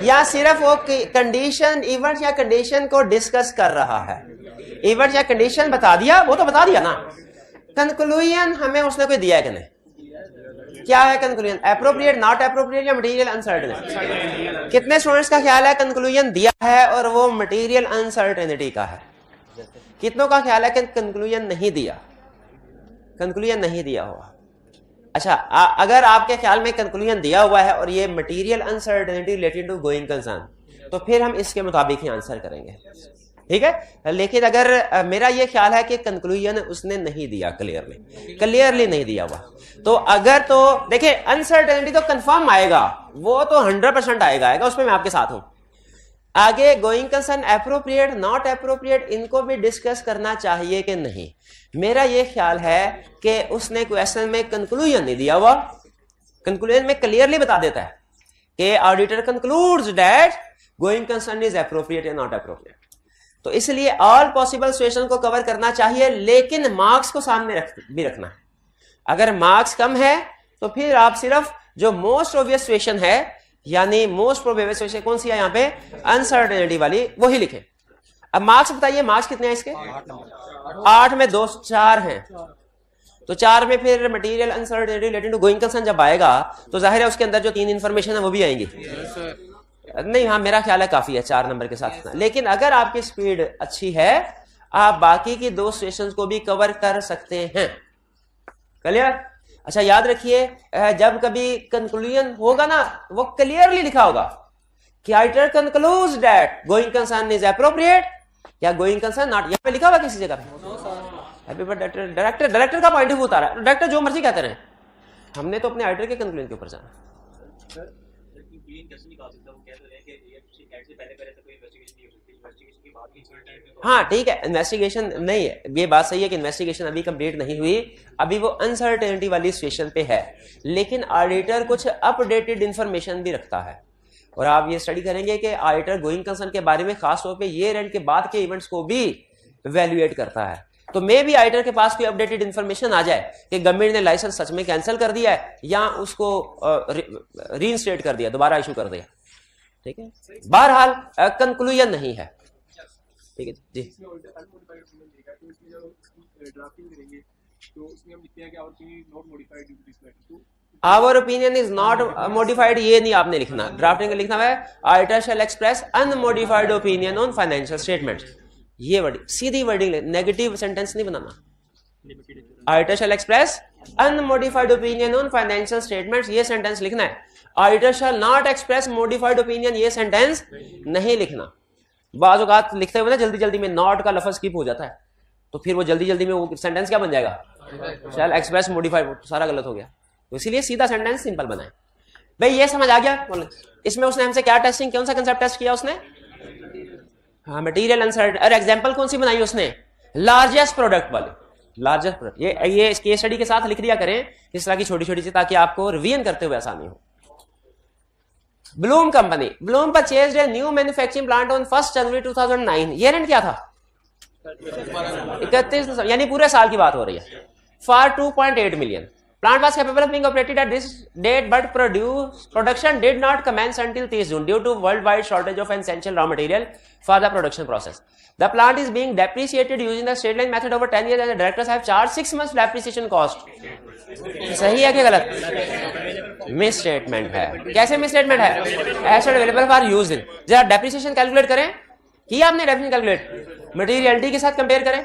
या सिर्फ वो कंडीशन इवेंट या कंडीशन को डिस्कस कर रहा है। इवेंट या कंडीशन बता दिया, वो तो बता दिया ना। कंक्लूजन हमें उसने कोई दिया है कि नहीं, क्या है कंक्लूजन, एप्रोप्रिएट, नॉट एप्रोप्रिएट या मटेरियल अनसर्टेनिटी। कितने स्टूडेंट्स का ख्याल है कंक्लूजन दिया है और वो मटेरियल अनसर्टेनिटी का है? कितनों का ख्याल है कि कंक्लूजन नहीं दिया, कंक्लूजन नहीं दिया हुआ? अच्छा, अगर आपके ख्याल में कंक्लूजन दिया हुआ है और ये material uncertainty related to going concern, तो फिर हम इसके मुताबिक ही आंसर करेंगे, ठीक है। लेकिन अगर मेरा ये ख्याल है कि कंक्लूजन उसने नहीं दिया, क्लियरली नहीं दिया हुआ, तो अगर तो देखिए अनसर्टेनिटी तो कंफर्म आएगा, वो तो 100% आएगा, उसमें मैं आपके साथ हूं। आगे going concern appropriate, not appropriate, इनको भी डिस्कस करना चाहिए कि नहीं। मेरा ये ख्याल है कि उसने क्वेश्चन में कंक्लूजन नहीं दिया हुआ, कंक्लूजन में क्लियरली बता देता है कि auditor concludes that going concern is appropriate या नॉट एप्रोप्रिएट। तो इसलिए ऑल पॉसिबल सिचुएशन को कवर करना चाहिए, लेकिन मार्क्स को सामने भी रखना है। अगर मार्क्स कम है तो फिर आप सिर्फ जो मोस्ट ऑब्वियस सिचुएशन है, यानी मोस्ट प्रोबेबल सिचुएशन कौन सी है यहाँ पे, अनसर्टेनिटी वाली, वही लिखे। अब मार्क्स बताइए, मार्क्स कितने हैं इसके? 8 में 2 4 हैं, तो 4 में फिर material uncertainty related to going concern जब आएगा तो जाहिर है उसके अंदर जो 3 इंफॉर्मेशन है वो भी आएंगी। नहीं, हाँ मेरा ख्याल है काफी है 4 नंबर के साथ। लेकिन अगर आपकी स्पीड अच्छी है, आप बाकी की 2 सेशंस को भी कवर कर सकते हैं। क्लियर? अच्छा याद रखिए, जब कभी कंक्लूजन होगा ना, वो क्लियरली लिखा होगा कि auditor concludes that going concern is appropriate या गोइंग कंसर्न नॉट। यहाँ पे लिखा हुआ किसी जगह पे? डायरेक्टर का पॉइंट ऑफ व्यू उतारा, डायरेक्टर जो मर्जी कहते रहे, हमने तो अपने ऑडिटर के कंक्लूजन के ऊपर जाना। हाँ ठीक है, इन्वेस्टिगेशन नहीं है, ये बात सही है कि इन्वेस्टिगेशन अभी कंप्लीट नहीं हुई, अभी वो अनसर्टेनिटी वाली सिचुएशन पे है, लेकिन ऑडिटर कुछ अपडेटेड इंफॉर्मेशन भी रखता है। और आप ये स्टडी करेंगे कि ऑडिटर गोइंग कंसर्न के बारे में खास तौर पे ईयर एंड के बाद के इवेंट्स को भी इवैल्यूएट करता है। तो मे भी ऑडिटर के पास कोई अपडेटेड इंफॉर्मेशन आ जाए कि गवर्नमेंट ने लाइसेंस सच में कैंसिल कर दिया है या उसको रीइंस्टेट कर दिया, दोबारा इशू कर दिया। ठीक है, बहरहाल कंक्लूजन नहीं है। ठीक है जी, our opinion is not modified, ये नहीं आपने लिखना, ड्राफ्टिंग में लिखना है auditor shall express unmodified opinion on financial statements. ये वर्डिंग, सीधी वर्डिंग, नेगेटिव सेंटेंस नहीं बनाना। Auditor shall express unmodified opinion on financial statements, ये सेंटेंस लिखना है। Auditor shall not express modified opinion, ये सेंटेंस नहीं लिखना। बाज़ औक़ात लिखते हुए ना जल्दी जल्दी में नॉट का लफ्ज़ स्किप हो जाता है, तो फिर वो जल्दी जल्दी में वो सेंटेंस क्या बन जाएगा, शैल एक्सप्रेस मॉडिफाइड, सारा गलत हो गया। तो इसीलिए सीधा सेंटेंस सिंपल बनाए। भाई ये समझ आ गया? इसमें उसने हमसे क्या टेस्टिंग, कौन सा कंसेप्ट टेस्ट किया उसने? हाँ, मटेरियल अनसर्टेनिटी। और एग्जांपल कौन सी बनाई उसने? लार्जेस्ट प्रोडक्ट वाली, लार्जेस्ट प्रोडक्ट। ये केस स्टडी के साथ लिख दिया करें इस तरह की छोटी छोटी चीज, ताकि आपको रिवीजन करते हुए आसानी हो। Bloom company, Bloom purchased a new manufacturing plant on 1 January 2009। Year and क्या था? 31, यानी पूरे साल की बात हो रही है। For 2.8 million. Plant was capable of being operated at this date, but production did not commence until 30 June due to worldwide shortage of essential raw material for the production process. The plant is being depreciated using the straight line method over 10 years, and the directors have charged 6 months depreciation cost. सही है कि गलत? मिस स्टेटमेंट है. कैसे मिस स्टेटमेंट है? Asset available for use. जरा डेप्रिसिएशन कैलकुलेट करें. किया आपने डेप्रिसिएशन कैलकुलेट? मटेरियलिटी के साथ कंपेयर करें.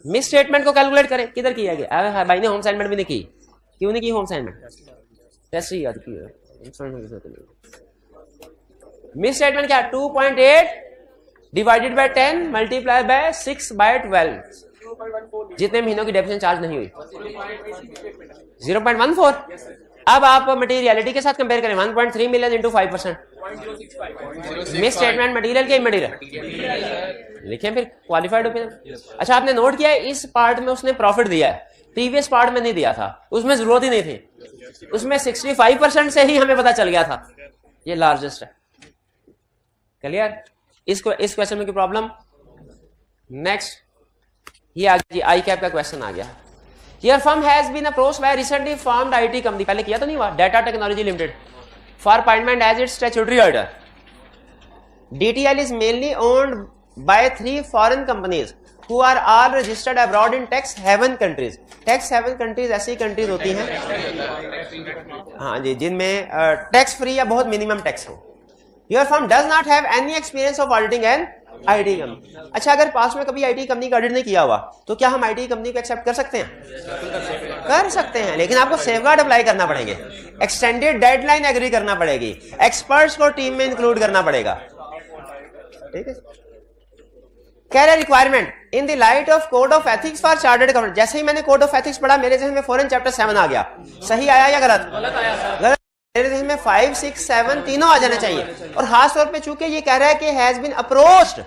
मिस स्टेटमेंट को कैलकुलेट करें. किधर किया गया? भाई ने होम असाइनमेंट भी नहीं की. क्यों नहीं की होम असाइनमेंट? टेस्ट याद की. मिस स्टेटमेंट क्या? 2.8 divided by 10 multiply by 6 by 12. जितने महीनों की डेप्रिसिएशन चार्ज नहीं हुई 0.14. अब आप मटेरियलिटी के साथ कंपेयर करें. 1.3 million into 5%. Miss statement material के इमटेरियल लिखे फिर क्वालिफाइड ओपिनियन. अच्छा, आपने नोट किया इस पार्ट में उसने प्रॉफिट दिया है, प्रीवियस पार्ट में नहीं दिया था. उसमें जरूरत ही नहीं थी. उसमें 65% से ही हमें पता चल गया था ये लार्जेस्ट है. क्लियर? इस क्वेश्चन में की प्रॉब्लम. नेक्स्ट ये आ गया, आई कैप का क्वेश्चन आ गया. Your firm has been approached by a recently formed IT company. पहले किया तो नहीं हुआ. Data Technology Limited for appointment as its statutory auditor. DTL is mainly owned by 3 foreign companies who are all registered abroad in tax haven countries. Tax haven countries ऐसी कंट्रीज होती हैं हाँ जी जिनमें टैक्स फ्री या बहुत मिनिमम टैक्स हो. Your firm does not have any experience of auditing an IT company. अच्छा, अगर पास में कभी IT कंपनी का ऑडिट नहीं किया हुआ तो क्या हम IT कंपनी को एक्सेप्ट कर सकते हैं? कर सकते हैं, लेकिन आपको सेफगार्ड अप्लाई करना पड़ेंगे, एक्सटेंडेड डेडलाइन एग्री करना पड़ेगी, एक्सपर्ट्स को टीम में इंक्लूड करना पड़ेगा. ठीक है. कह रहे requirement in the light of code of ethics for chartered accountant. जैसे ही मैंने कोड ऑफ एथिक्स पढ़ा मेरे जहन में फौरन चैप्टर 7 आ गया. सही आया या गलत? गलत. मेरे जहन में 5, 6, 7 तीनों आ जाने चाहिए. और खास तौर पे चूंकि ये कह रहा है कि has been approached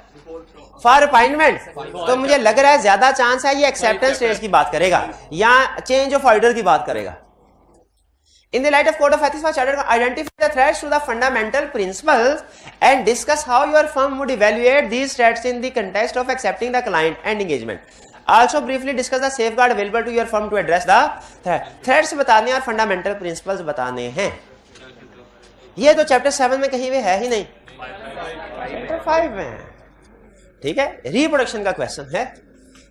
for appointment, तो मुझे लग रहा है ज्यादा चांस है ये एक्सेप्टेंस स्टेज की बात करेगा या चेंज ऑफ ऑर्डर की बात करेगा. In the light of code of ethics for chartered, identify the threats to the fundamental principles and discuss how your firm would evaluate these threats in the context of accepting the client and engagement. Also briefly discuss the safeguard available to your firm to address the threats. बताने और fundamental principles बताने हैं. ये तो चैप्टर 7 में कहीं भी है ही नहीं, चैप्टर 5 में है. ठीक है. रिप्रोडक्शन का क्वेश्चन है.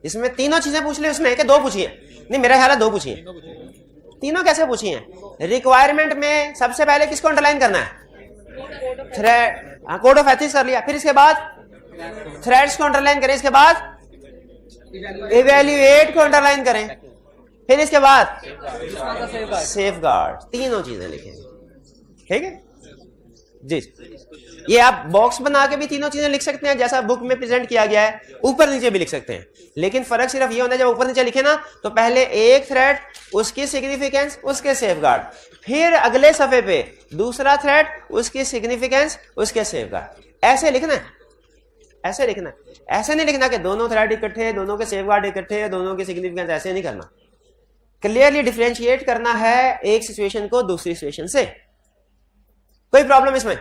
इसमें तीनों चीजें पूछ ली उसने कि 2 पूछी है. नहीं, मेरा ख्याल है 2 पूछी है. तीनों कैसे पूछी हैं? रिक्वायरमेंट में सबसे पहले किसको अंडरलाइन करना है? थ्रेड. कोड ऑफ एथिक्स कर लिया. फिर इसके बाद थ्रेड्स को अंडरलाइन करें. इसके बाद इवैल्यूएट को अंडरलाइन करें. फिर इसके बाद सेफगार्ड. तीनों चीजें लिखेंगे. ठीक है जी. ये आप बॉक्स बना के भी तीनों चीजें लिख सकते हैं जैसा बुक में प्रेजेंट किया गया है. ऊपर नीचे भी लिख सकते हैं, लेकिन फर्क सिर्फ ये होता है जब ऊपर नीचे लिखे ना तो पहले एक थ्रेड, उसकी सिग्निफिकेंस, उसके सेफगार्ड, फिर अगले सफे पे दूसरा थ्रेड, उसकी सिग्निफिकेंस, उसके सेफगार्ड. ऐसे लिखना है, ऐसे लिखना है. ऐसे नहीं लिखना कि दोनों थ्रेड इकट्ठे, दोनों के सेफगार्ड इकट्ठे, दोनों की सिग्निफिकेंस. ऐसे नहीं करना. क्लियरली डिफरेंशिएट करना है एक सिचुएशन को दूसरी सिचुएशन से. कोई प्रॉब्लम इसमें?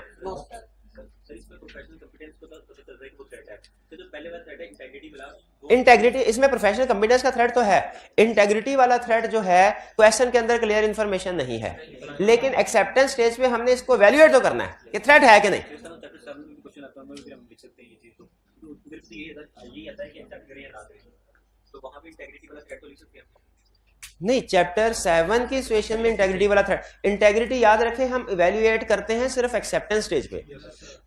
इंटेग्रिटी. इसमें प्रोफेशनल कॉम्पिटेंस का थ्रेड तो है. इंटेग्रिटी वाला थ्रेड जो है क्वेश्चन के अंदर क्लियर इंफॉर्मेशन नहीं है, लेकिन एक्सेप्टेंस स्टेज पे हमने इसको वैल्यूएट तो करना है कि थ्रेड है कि नहीं. नहीं, चैप्टर 7 की सिचुएशन में इंटेग्रिटी वाला थ्रेड. इंटेग्रिटी याद रखें हम इवैल्यूएट करते हैं सिर्फ एक्सेप्टेंस स्टेज पे.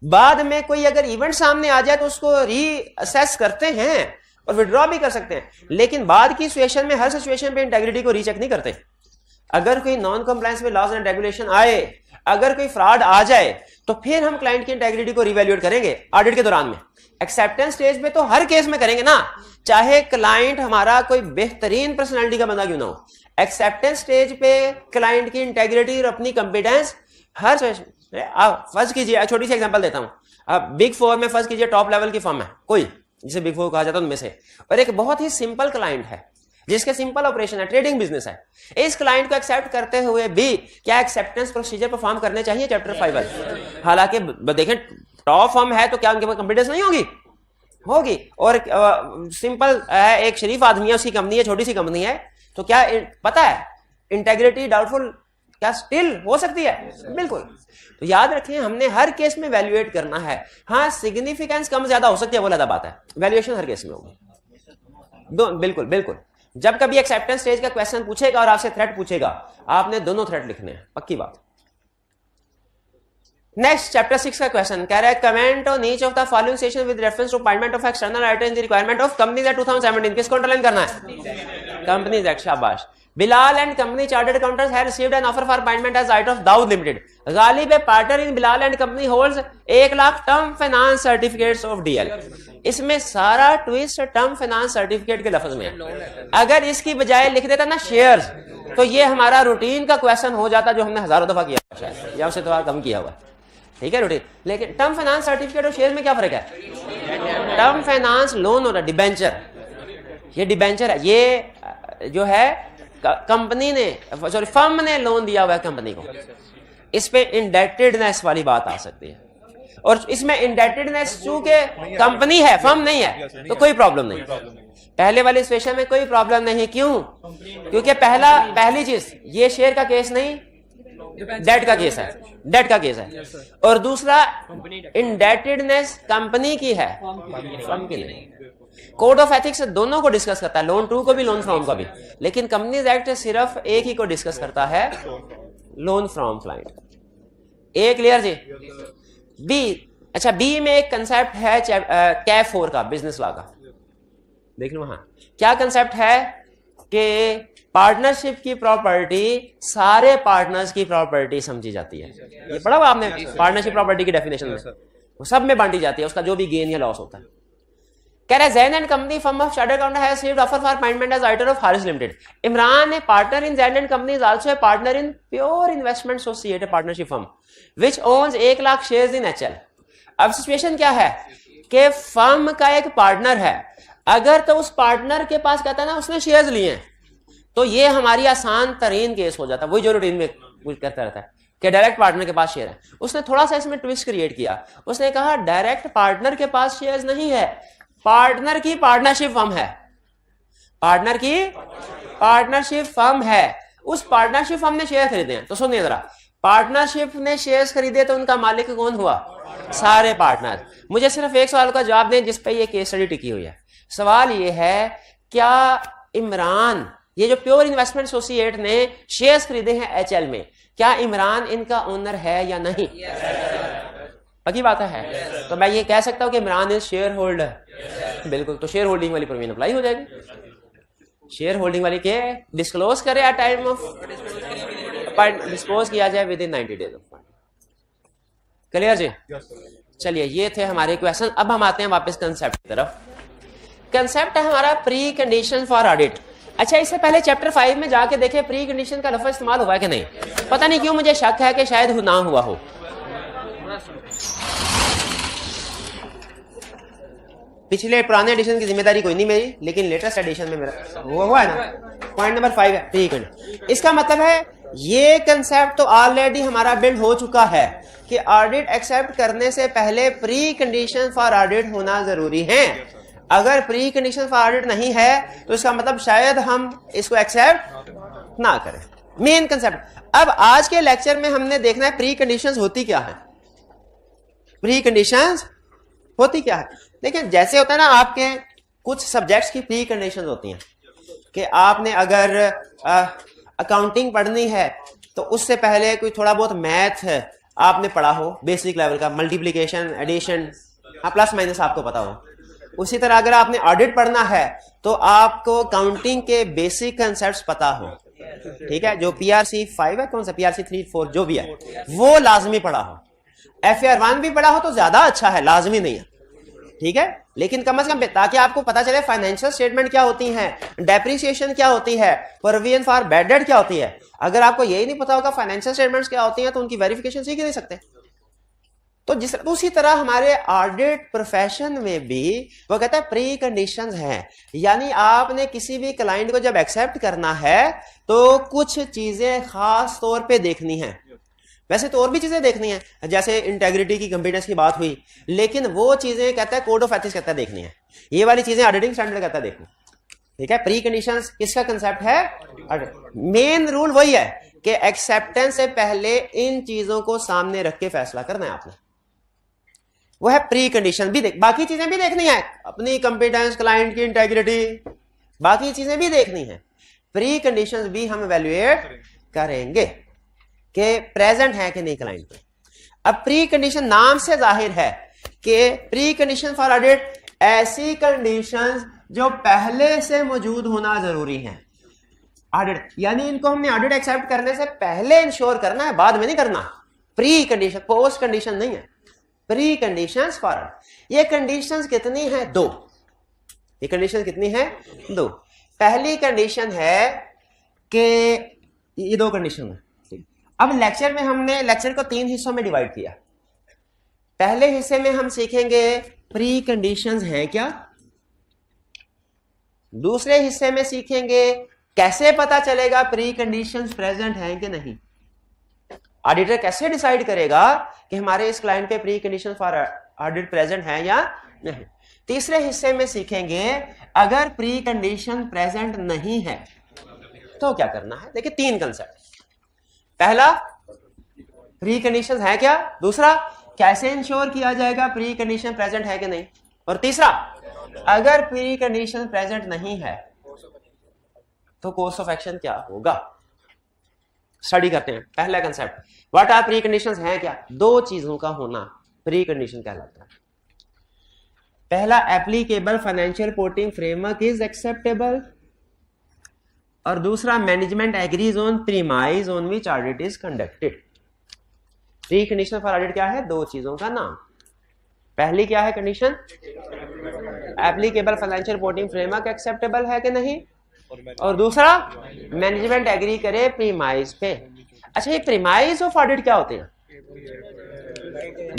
बाद में कोई अगर इवेंट सामने आ जाए तो उसको रीअसेस करते हैं और विड्रॉ भी कर सकते हैं, लेकिन बाद की सिचुएशन में हर सिचुएशन पे इंटेग्रिटी को रीचेक नहीं करते. अगर कोई नॉन कंप्लायंस में लॉज एंड रेगुलेशन आए, अगर कोई फ्रॉड आ जाए तो फिर हम क्लाइंट की इंटेग्रिटी को रिवैल्यूएट करेंगे ऑडिट के दौरान में. एक्सेप्टेंस स्टेज पे तो हर केस में करेंगे ना, चाहे क्लाइंट हमारा कोई बेहतरीन पर्सनालिटी का बंदा क्यों ना हो. एक्सेप्टेंस स्टेज पे क्लाइंट की इंटेग्रिटी और अपनी कंपिटेंस हर सिचुएशन. आप फर्ज कीजिए, छोटी सी एग्जांपल देता हूं. आप बिग 4 में फर्ज कीजिए टॉप लेवल की फर्म है कोई, जिसे बिग 4 कहा जाता है उनमें से, और एक बहुत ही सिंपल क्लाइंट है जिसके सिंपल ऑपरेशन है, ट्रेडिंग बिजनेस है. इस क्लाइंट को एक्सेप्ट करते हुए भी क्या एक्सेप्टेंस प्रोसीजर परफॉर्म करने चाहिए चैप्टर 5 वाले? हालांकि देखें टॉप फर्म है तो क्या उनके पास कॉम्पिटेंस नहीं होगी? होगी. और सिंपल है, एक शरीफ आदमी है, उसकी कंपनी है, छोटी सी कंपनी है, तो क्या पता है इंटेग्रिटी डाउटफुल क्या स्टिल हो सकती है? बिल्कुल। तो याद रखें हमने हर केस में वैल्यूएट करना है। हाँ सिग्निफिकेंस कम ज्यादा हो सकती है, वो अलग बात है, वैल्यूएशन हर केस में होगी। बिल्कुल बिल्कुल। जब कभी एक्सेप्टेंस स्टेज का क्वेश्चन पूछेगा और आपसे थ्रेट पूछेगा, आपने दोनों थ्रेट लिखने हैं, पक्की बात। नेक्स्ट चैप्टर 6 का क्वेश्चन कह रहा है comment on each of the following session with reference to appointment of external auditor in the requirement of companies act 2017। किसको अंडरलाइन करना है? Companies act. शाबाश। Bilal and company chartered accountants have received an offer for appointment as auditor of Dawood limited. Ghalib a partner in Bilal and company holds 1 lakh term finance certificates of DL. इसमें सारा ट्विस्ट टर्म फाइनेंस सर्टिफिकेट के लफ्ज में है। अगर इसकी बजाय लिख देता ना शेयर्स, तो ये हमारा रूटीन का क्वेश्चन हो जाता जो हमने हजारों दफा किया शायद, या उससे थोड़ा कम किया हुआ। ठीक है रूटीन। लेकिन टर्म फाइनेंस सर्टिफिकेट और शेयर में क्या फर्क है? टर्म फाइनेंस लोन होता है, डिबेंचर, ये डिबेंचर है, ये जो है कंपनी ने सॉरी फर्म ने लोन दिया हुआ है कंपनी को। इस पे इंडेटेडनेस वाली बात आ सकती है, और इसमें इंडेटेडनेस चूंकि कंपनी है फर्म नहीं है तो कोई प्रॉब्लम नहीं। पहले वाली सिचुएशन में कोई प्रॉब्लम नहीं। क्यों? क्योंकि पहली चीज ये शेयर का केस नहीं, डेट का केस है, डेट का केस है। और दूसरा इंडेटेडनेस कंपनी की है, फर्म की नहीं। कोड ऑफ एथिक्स दोनों को डिस्कस करता है, लोन टू को भी लोन फ्रॉम को भी, लेकिन कंपनीज एक्ट सिर्फ एक ही को डिस्कस करता है, loan from client. A clear जी? बी, अच्छा बी में एक कंसेप्ट है कैफ 4 का, बिजनेस लॉ का, देख लो। वहां क्या कंसेप्ट है कि पार्टनरशिप की प्रॉपर्टी सारे पार्टनर्स की प्रॉपर्टी समझी जाती है। ये पढ़ा हुआ आपने पार्टनरशिप प्रॉपर्टी की डेफिनेशन में, वो सब में बांटी जाती है, उसका जो भी गेन या लॉस होता है। कह रहा है Zen and Company firm of chartered accountant has received offer for appointment as auditor of Harris Limited. Imran, a partner in Zen and Company, is also a partner in Pure Investment Associate, a partnership firm, which owns 1 lakh shares in HL. अब सिचुएशन क्या है कि फर्म का एक पार्टनर है, अगर तो उस पार्टनर के पास कहता है ना उसने शेयर्स लिए हैं, तो ये हमारी आसान तरीन केस हो जाता है, वही जो रूटीन में कुछ करता रहता है कि डायरेक्ट पार्टनर के पास शेयर है। उसने थोड़ा सा इसमें ट्विस्ट क्रिएट किया, उसने कहा डायरेक्ट पार्टनर के पास शेयर्स नहीं है, पार्टनर की पार्टनरशिप फर्म है, पार्टनर की पार्टनरशिप फर्म है, उस पार्टनरशिप फर्म ने शेयर खरीदे हैं। तो सुनिए जरा, पार्टनरशिप ने शेयर्स खरीदे तो उनका मालिक कौन हुआ? सारे पार्टनर। मुझे सिर्फ एक सवाल का जवाब दें जिस पे ये केस स्टडी टिकी हुई है। सवाल ये है, क्या इमरान, ये जो प्योर इन्वेस्टमेंट एसोसिएट ने शेयर्स खरीदे हैं एचएल में, क्या इमरान इनका ओनर है या नहीं? पक्की बात है। तो मैं ये कह सकता हूं कि इमरान इज शेयर होल्डर। बिल्कुल। तो शेयर होल्डिंग वाली प्रोविजन अप्लाई हो जाएगी। शेयर होल्डिंग वाली के डिस्क्लोज करे एट टाइम ऑफ डिस्पोज किया जाए within 90 days of. Clear जी? चलिए ये थे हमारे क्वेश्चन। अब हम आते हैं वापस कंसेप्ट की तरफ। कंसेप्ट है हमारा प्री कंडीशन फॉर ऑडिट। अच्छा, इससे पहले चैप्टर 5 में जाके देखे प्री कंडीशन का लफ्ज इस्तेमाल हुआ है कि नहीं। पता नहीं क्यों मुझे शक है कि शायद ना हुआ हो। पिछले पुराने एडिशन की जिम्मेदारी कोई नहीं मेरी, लेकिन लेटेस्ट एडिशन में मेरा वो हुआ है ना। पॉइंट नंबर 5 है प्री कंडीशन। इसका मतलब है ये कंसेप्ट तो ऑलरेडी हमारा बिल्ड हो चुका है कि ऑडिट एक्सेप्ट करने से पहले प्री कंडीशन फॉर ऑडिट होना जरूरी है। अगर प्री कंडीशन फॉर ऑडिट नहीं है तो इसका मतलब शायद हम इसको एक्सेप्ट ना करें। Main concept. अब आज के लेक्चर में हमने देखना है प्री कंडीशंस होती क्या है। प्री कंडीशंस होती क्या है? देखिए, जैसे होता है ना आपके कुछ सब्जेक्ट्स की प्री कंडीशंस होती हैं कि आपने अगर अकाउंटिंग पढ़नी है तो उससे पहले कोई थोड़ा बहुत मैथ आपने पढ़ा हो, बेसिक लेवल का, मल्टीप्लिकेशन, एडिशन, प्लस माइनस आपको पता हो। उसी तरह अगर आपने ऑडिट पढ़ना है तो आपको अकाउंटिंग के बेसिक कंसेप्ट्स पता हो। ठीक है, जो PRC 5 है, कौन सा PRC 3, 4 जो भी है वो लाजमी पढ़ा हो। FAR 1 भी पढ़ा हो तो ज्यादा अच्छा है, लाजमी नहीं है। ठीक है, लेकिन कम से कम ताकि आपको पता चले फाइनेंशियल स्टेटमेंट क्या होती हैं, डेप्रिसिएशन क्या होती है, प्रोविजन फॉर बैड डेट क्या होती है। अगर आपको यही नहीं पता होगा फाइनेंशियल स्टेटमेंट्स क्या होती हैं तो उनकी वेरिफिकेशन सीख ही नहीं सकते। तो उसी तरह हमारे ऑडिट प्रोफेशन में भी वो कहता है प्री कंडीशंस हैं, यानी आपने किसी भी क्लाइंट को जब एक्सेप्ट करना है तो कुछ चीजें खास तौर पे देखनी है। वैसे तो और भी चीजें देखनी है, जैसे इंटेग्रिटी की, कंप्लीटनेस की बात हुई, लेकिन वो चीजें कहता है कोड ऑफ एथिक्स कहता है देखनी है। ये वाली चीजें ऑडिटिंग स्टैंडर्ड कहता है देखनी। ठीक है, प्री कंडीशंस किसका कंसेप्ट है? मेन रूल वही है कि एक्सेप्टेंस से पहले इन चीजों को सामने रख के फैसला करना है आपने, वो है प्री कंडीशन। भी देख, बाकी चीजें भी देखनी है, अपनी कंपिटेंस, क्लाइंट की इंटेग्रिटी, बाकी चीजें भी देखनी है, प्री कंडीशंस भी हम एवेल्युएट करेंगे कि प्रेजेंट है कि नहीं क्लाइंट पे। अब प्री कंडीशन नाम से जाहिर है कि प्री कंडीशन फॉर ऑडिट ऐसी कंडीशंस जो पहले से मौजूद होना जरूरी है ऑडिट, यानी इनको हमने ऑडिट एक्सेप्ट करने से पहले इंश्योर करना है, बाद में नहीं करना। प्री कंडीशन, पोस्ट कंडीशन नहीं है, प्री कंडीशंस फॉर ऑडिट। ये कंडीशंस कितनी है? 2। ये कंडीशन कितनी है? 2। पहली कंडीशन है कि ये 2 कंडीशन है। अब लेक्चर में हमने लेक्चर को 3 हिस्सों में डिवाइड किया। पहले हिस्से में हम सीखेंगे प्री कंडीशंस हैं क्या, दूसरे हिस्से में सीखेंगे कैसे पता चलेगा प्री कंडीशंस प्रेजेंट हैं कि नहीं, ऑडिटर कैसे डिसाइड करेगा कि हमारे इस क्लाइंट पे pre condition for audit present है या नहीं। तीसरे हिस्से में सीखेंगे अगर प्री कंडीशन प्रेजेंट नहीं है तो क्या करना है। देखिए 3 कंसेप्ट, पहला प्री कंडीशन है क्या, दूसरा कैसे इंश्योर किया जाएगा प्री कंडीशन प्रेजेंट है कि नहीं, और तीसरा अगर प्री कंडीशन प्रेजेंट नहीं है तो कोर्स ऑफ एक्शन क्या होगा। स्टडी करते हैं। पहला concept, what are preconditions हैं क्या? 2 चीजों का होना प्री कंडीशन कहलाता है। पहला, applicable financial reporting framework is acceptable, और दूसरा, management agrees on premise on which audit is conducted. Pre condition for audit क्या है? 2 चीजों का नाम। पहली क्या है condition? Applicable financial reporting framework acceptable है कि नहीं, और दूसरा मैनेजमेंट एग्री करे प्रीमाइज पे। अच्छा, ये प्रीमाइज ऑफ ऑडिट क्या होते हैं?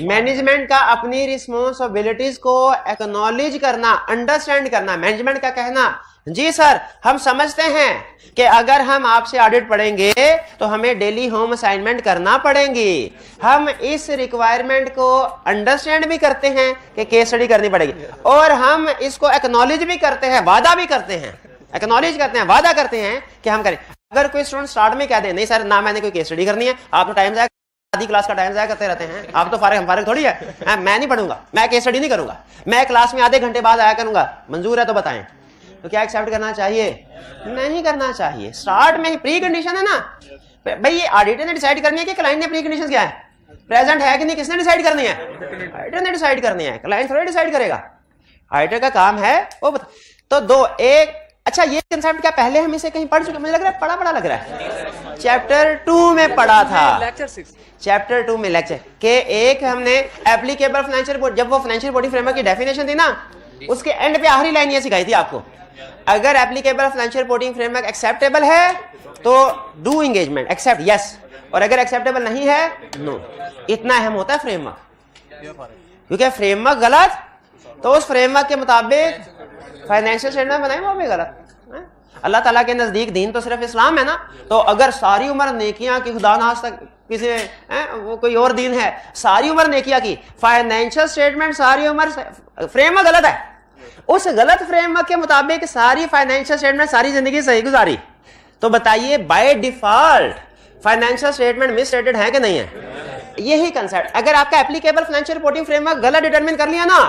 मैनेजमेंट का अपनी रिस्पॉन्सिबिलिटीज को एक्नॉलेज करना, अंडरस्टैंड करना। मैनेजमेंट का कहना, जी सर हम समझते हैं कि अगर हम आपसे ऑडिट पढ़ेंगे तो हमें डेली होम असाइनमेंट करना पड़ेगी, हम इस रिक्वायरमेंट को अंडरस्टैंड भी करते हैं कि केस स्टडी करनी पड़ेगी, और हम इसको एक्नॉलेज भी करते हैं, वादा भी करते हैं, एक्नॉलेज करते हैं, वादा करते हैं कि हम करें। अगर कोई स्टूडेंट स्टार्ट में कह दे नहीं सर ना मैंने कोई केस स्टडी करनी है, आप तो टाइम जाए आधी क्लास का टाइम जाया करते रहते हैं, आप तो फारिग, हम फारिग थोड़ी है, मैं नहीं पढ़ूंगा, मैं केस स्टडी नहीं करूंगा, मैं क्लास में आधे घंटे बाद आया करूंगा, मंजूर है तो बताएं, तो क्या एक्सेप्ट करना चाहिए? नहीं करना चाहिए। स्टार्ट में ही प्री कंडीशन है ना भाई, ये ऑडिटर ने डिसाइड करनी है कि क्लाइंट ने प्री कंडीशन क्या है, प्रेजेंट है कि नहीं, किसने डिसाइड करनी है? ऑडिटर ने डिसाइड करनी है, क्लाइंट थोड़ी डिसाइड करेगा, ऑडिटर का काम है वो बता। तो 2 1। अच्छा, ये कंसेप्ट क्या पहले हम इसे कहीं पढ़ चुके? मुझे लग रहा है पढ़ा लग रहा है, चैप्टर 2 में पढ़ा था, चैप्टर 2 में लेक्चर के एक हमने एप्लीकेबल फाइनेंशियल रिपोर्ट, जब वो फाइनेंशियल रिपोर्टिंग फ्रेमवर्क की डेफिनेशन थी ना, उसके एंड पे आखिरी लाइन ये सिखाई थी आपको, अगर applicable financial reporting framework acceptable है तो डू एंगेजमेंट, एक्सेप्ट यस, और अगर एक्सेप्टेबल नहीं है नो। इतना अहम होता है फ्रेमवर्क, क्योंकि फ्रेमवर्क गलत तो उस फ्रेमवर्क के मुताबिक फाइनेंशियल स्टेटमेंट बनाए वो भी गलत। अल्लाह ताला के नजदीक दीन तो सिर्फ इस्लाम है ना, तो अगर सारी उम्र नेकियां की, खुदा ना तक किसी वो कोई और दीन है, सारी उम्र नेकियां की, फाइनेंशियल स्टेटमेंट सारी उम्र, फ्रेमवर्क गलत है, उस गलत फ्रेमवर्क के मुताबिक सारी फाइनेंशियल स्टेटमेंट सारी जिंदगी सही गुजारी, तो बताइए बाय डिफॉल्ट फाइनेंशियल स्टेटमेंट मिसस्टेटेड है कि नहीं है? यही कंसेप्ट। अगर आपका एप्लीकेबल फाइनेंशियल रिपोर्टिंग फ्रेमवर्क गलत डिटरमिन कर लिया ना,